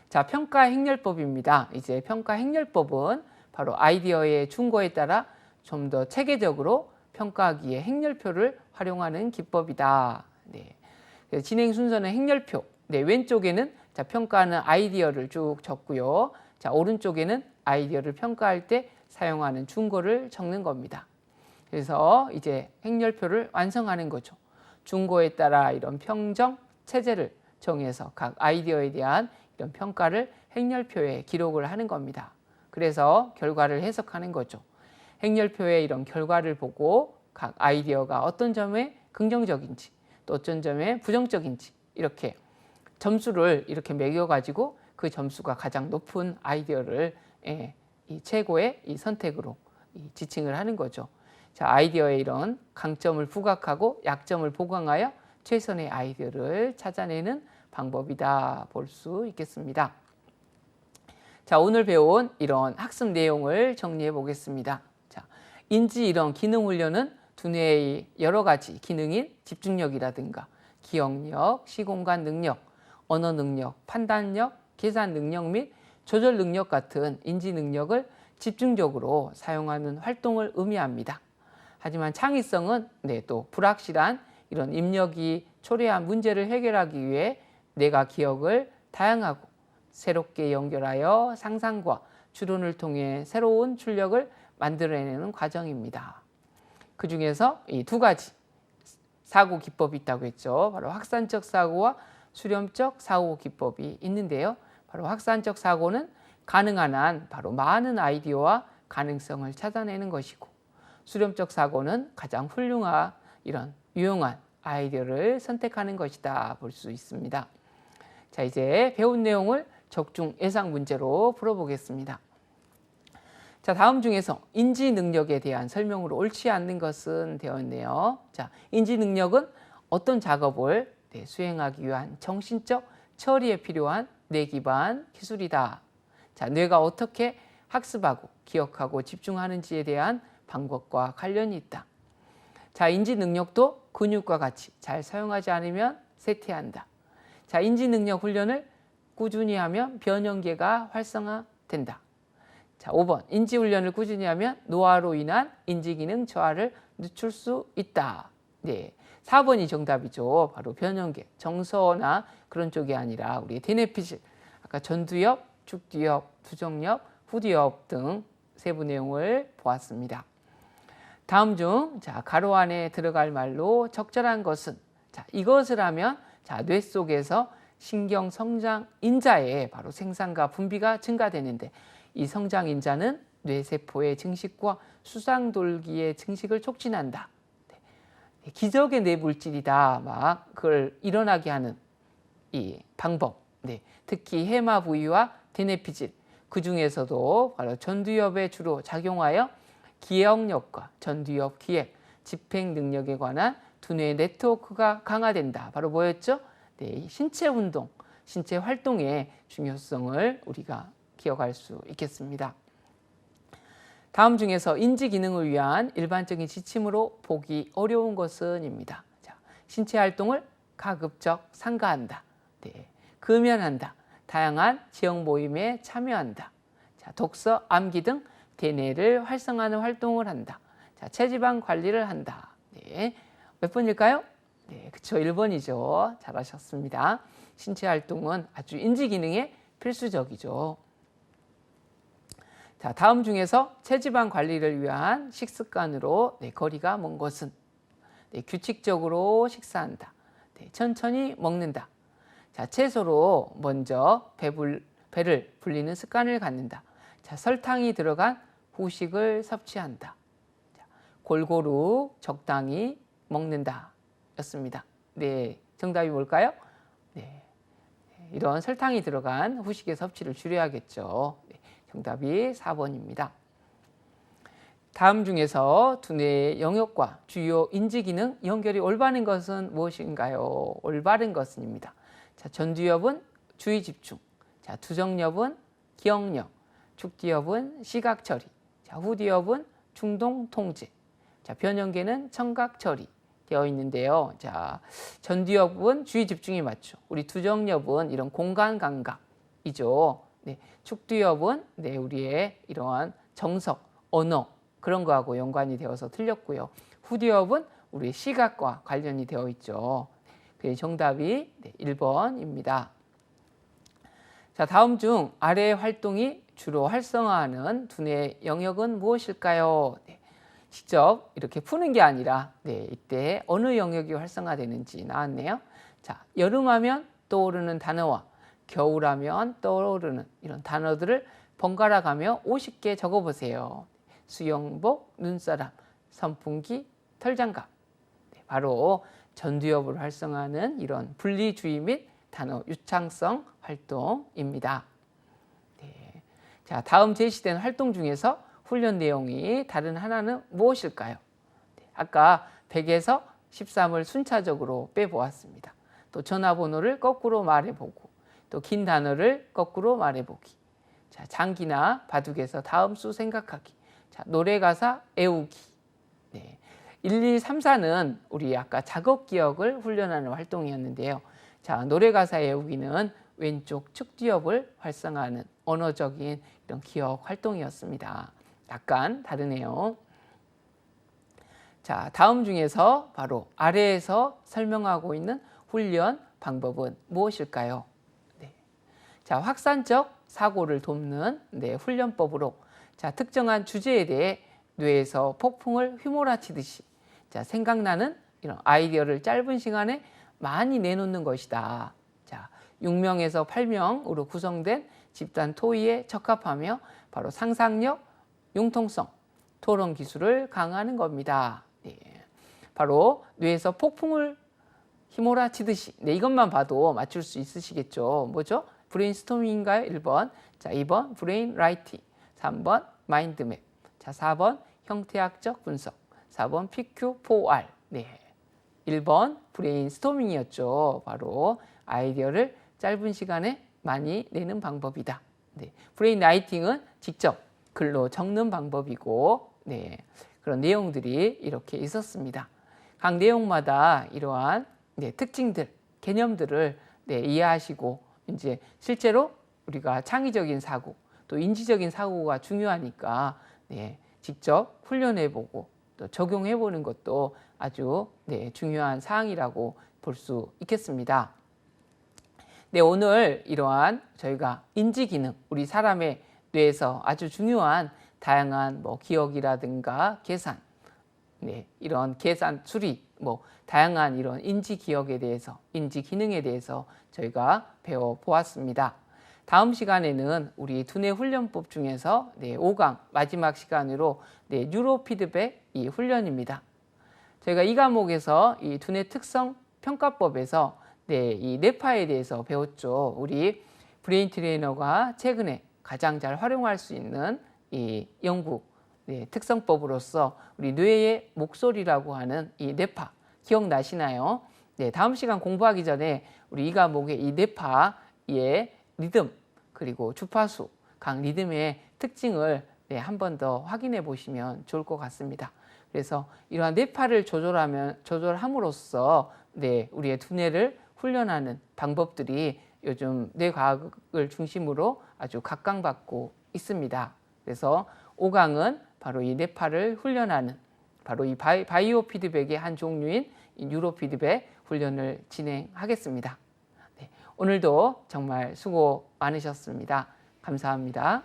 자, 평가 행렬법입니다. 이제 평가 행렬법은 바로 아이디어의 충고에 따라 좀 더 체계적으로 평가하기에 행렬표를 활용하는 기법이다. 진행 순서는 행렬표. 왼쪽에는 평가하는 아이디어를 쭉 적고요. 자, 오른쪽에는 아이디어를 평가할 때 사용하는 충고를 적는 겁니다. 그래서 이제 행렬표를 완성하는 거죠. 충고에 따라 이런 평정 체제를 정해서 각 아이디어에 대한 이런 평가를 행렬표에 기록을 하는 겁니다. 그래서 결과를 해석하는 거죠. 행렬표의 이런 결과를 보고 각 아이디어가 어떤 점에 긍정적인지 또 어떤 점에 부정적인지 이렇게 점수를 이렇게 매겨가지고 그 점수가 가장 높은 아이디어를 이 최고의 이 선택으로 지칭을 하는 거죠. 자, 아이디어의 이런 강점을 부각하고 약점을 보강하여 최선의 아이디어를 찾아내는 방법이다 볼 수 있겠습니다. 자, 오늘 배운 이런 학습 내용을 정리해 보겠습니다. 자, 인지 이런 기능 훈련은 두뇌의 여러 가지 기능인 집중력이라든가 기억력, 시공간 능력, 언어 능력, 판단력, 계산 능력 및 조절 능력 같은 인지 능력을 집중적으로 사용하는 활동을 의미합니다. 하지만 창의성은 또 불확실한 이런 입력이 초래한 문제를 해결하기 위해 뇌가 기억을 다양하고 새롭게 연결하여 상상과 추론을 통해 새로운 출력을 만들어내는 과정입니다. 그 중에서 이 두 가지 사고 기법이 있다고 했죠. 바로 확산적 사고와 수렴적 사고 기법이 있는데요. 바로 확산적 사고는 가능한 한 바로 많은 아이디어와 가능성을 찾아내는 것이고, 수렴적 사고는 가장 훌륭한 이런 유용한 아이디어를 선택하는 것이다 볼 수 있습니다. 자, 이제 배운 내용을 적중 예상 문제로 풀어보겠습니다. 자, 다음 중에서 인지 능력에 대한 설명으로 옳지 않는 것은 되어 있네요. 자, 인지 능력은 어떤 작업을 수행하기 위한 정신적 처리에 필요한 뇌 기반 기술이다. 자, 뇌가 어떻게 학습하고 기억하고 집중하는지에 대한 방법과 관련이 있다. 자, 인지 능력도 근육과 같이 잘 사용하지 않으면 쇠퇴한다. 자, 인지 능력 훈련을 꾸준히 하면 변형계가 활성화된다. 자, 5번 인지 훈련을 꾸준히 하면 노화로 인한 인지 기능 저하를 늦출 수 있다. 네, 4번이 정답이죠. 바로 변형계, 정서나 그런 쪽이 아니라 우리 대뇌피질, 아까 전두엽, 축두엽, 두정엽, 후두엽 등 세부 내용을 보았습니다. 다음 중 가로 안에 들어갈 말로 적절한 것은, 자, 이것을 하면 뇌 속에서 신경 성장 인자의 바로 생산과 분비가 증가되는데, 이 성장 인자는 뇌세포의 증식과 수상돌기의 증식을 촉진한다. 기적의 뇌물질이다. 막 그걸 일어나게 하는 이 방법. 특히 해마 부위와 대뇌피질, 그 중에서도 바로 전두엽에 주로 작용하여 기억력과 전두엽 기획, 집행 능력에 관한 두뇌 네트워크가 강화된다. 바로 뭐였죠? 신체 운동, 신체 활동의 중요성을 우리가 기억할 수 있겠습니다. 다음 중에서 인지 기능을 위한 일반적인 지침으로 보기 어려운 것은입니다. 자, 신체 활동을 가급적 삼가한다. 금연한다. 다양한 지역 모임에 참여한다. 자, 독서, 암기 등 대뇌를 활성화하는 활동을 한다. 자, 체지방 관리를 한다. 몇 번일까요? 그쵸, 1번이죠. 잘하셨습니다. 신체 활동은 아주 인지 기능에 필수적이죠. 자, 다음 중에서 체지방 관리를 위한 식습관으로 거리가 먼 것은, 규칙적으로 식사한다. 천천히 먹는다. 자, 채소로 먼저 배를 불리는 습관을 갖는다. 자, 설탕이 들어간 후식을 섭취한다. 자, 골고루 적당히 먹는다 였습니다. 네, 정답이 뭘까요? 이런 설탕이 들어간 후식의 섭취를 줄여야겠죠. 정답이 4번입니다. 다음 중에서 두뇌의 영역과 주요 인지기능 연결이 올바른 것은 무엇인가요? 올바른 것은입니다. 자, 전두엽은 주의 집중, 자, 두정엽은 기억력, 축두엽은 시각 처리, 자, 후두엽은 충동 통제, 자, 변형계는 청각 처리 되어 있는데요. 자, 전두엽은 주의 집중이 맞죠. 우리 두정엽은 이런 공간 감각이죠. 축두엽은 우리의 이러한 정석, 언어 그런 거하고 연관이 되어서 틀렸고요. 후두엽은 우리 시각과 관련이 되어 있죠. 그래서 정답이 1번입니다. 자, 다음 중 아래의 활동이 주로 활성화하는 두뇌 영역은 무엇일까요? 직접 이렇게 푸는 게 아니라 이때 어느 영역이 활성화되는지 나왔네요. 자, 여름하면 떠오르는 단어와 겨울하면 떠오르는 이런 단어들을 번갈아 가며 50개 적어보세요. 수영복, 눈사람, 선풍기, 털장갑. 바로 전두엽을 활성화하는 이런 분리주의 및 단어 유창성 활동입니다. 자, 다음 제시된 활동 중에서 훈련 내용이 다른 하나는 무엇일까요? 아까 100에서 13을 순차적으로 빼보았습니다. 또 전화번호를 거꾸로 말해보고, 또 긴 단어를 거꾸로 말해보기. 자, 장기나 바둑에서 다음 수 생각하기. 자, 노래 가사 외우기. 1, 2, 3, 4는 우리 아까 작업 기억을 훈련하는 활동이었는데요. 자, 노래 가사 외우기는 왼쪽 축두엽을 활성화하는 언어적인 이런 기억 활동이었습니다. 약간 다르네요. 자, 다음 중에서 바로 아래에서 설명하고 있는 훈련 방법은 무엇일까요? 자, 확산적 사고를 돕는 훈련법으로 자, 특정한 주제에 대해 뇌에서 폭풍을 휘몰아치듯이 자, 생각나는 이런 아이디어를 짧은 시간에 많이 내놓는 것이다. 자, 6명에서 8명으로 구성된 집단 토의에 적합하며 바로 상상력, 융통성, 토론 기술을 강화하는 겁니다. 네. 바로 뇌에서 폭풍을 휘몰아치듯이. 네, 이것만 봐도 맞출 수 있으시겠죠. 뭐죠? 브레인스토밍인가요? 1번. 자, 2번 브레인 라이팅. 3번 마인드맵. 자, 4번 형태학적 분석. 4번 PQ4R. 네. 1번 브레인스토밍이었죠. 바로 아이디어를 짧은 시간에 많이 내는 방법이다. 네. 브레인 라이팅은 직접 글로 적는 방법이고, 네. 그런 내용들이 이렇게 있었습니다. 각 내용마다 이러한 특징들, 개념들을 이해하시고 이제 실제로 우리가 창의적인 사고, 또 인지적인 사고가 중요하니까 직접 훈련해보고 또 적용해보는 것도 아주 중요한 사항이라고 볼 수 있겠습니다. 네, 오늘 이러한 저희가 인지 기능, 우리 사람의 뇌에서 아주 중요한 다양한 기억이라든가 계산, 이런 계산, 수리, 다양한 이런 인지 기억에 대해서, 인지 기능에 대해서 저희가 배워보았습니다. 다음 시간에는 우리 두뇌 훈련법 중에서 5강 마지막 시간으로 뉴로 피드백 이 훈련입니다. 저희가 이 과목에서 이 두뇌 특성 평가법에서 이 뇌파에 대해서 배웠죠. 우리 브레인 트레이너가 최근에 가장 잘 활용할 수 있는 이 연구 특성법으로서 우리 뇌의 목소리라고 하는 이 뇌파 기억나시나요? 다음 시간 공부하기 전에 우리 이 과목의 이 뇌파의 리듬 그리고 주파수, 각 리듬의 특징을 한 번 더 확인해 보시면 좋을 것 같습니다. 그래서 이러한 뇌파를 조절함으로써 우리의 두뇌를 훈련하는 방법들이 요즘 뇌과학을 중심으로 아주 각광받고 있습니다. 그래서 5강은 바로 이 뇌파를 훈련하는 바로 이 바이오 피드백의 한 종류인 이 뉴로 피드백 훈련을 진행하겠습니다. 오늘도 정말 수고 많으셨습니다. 감사합니다.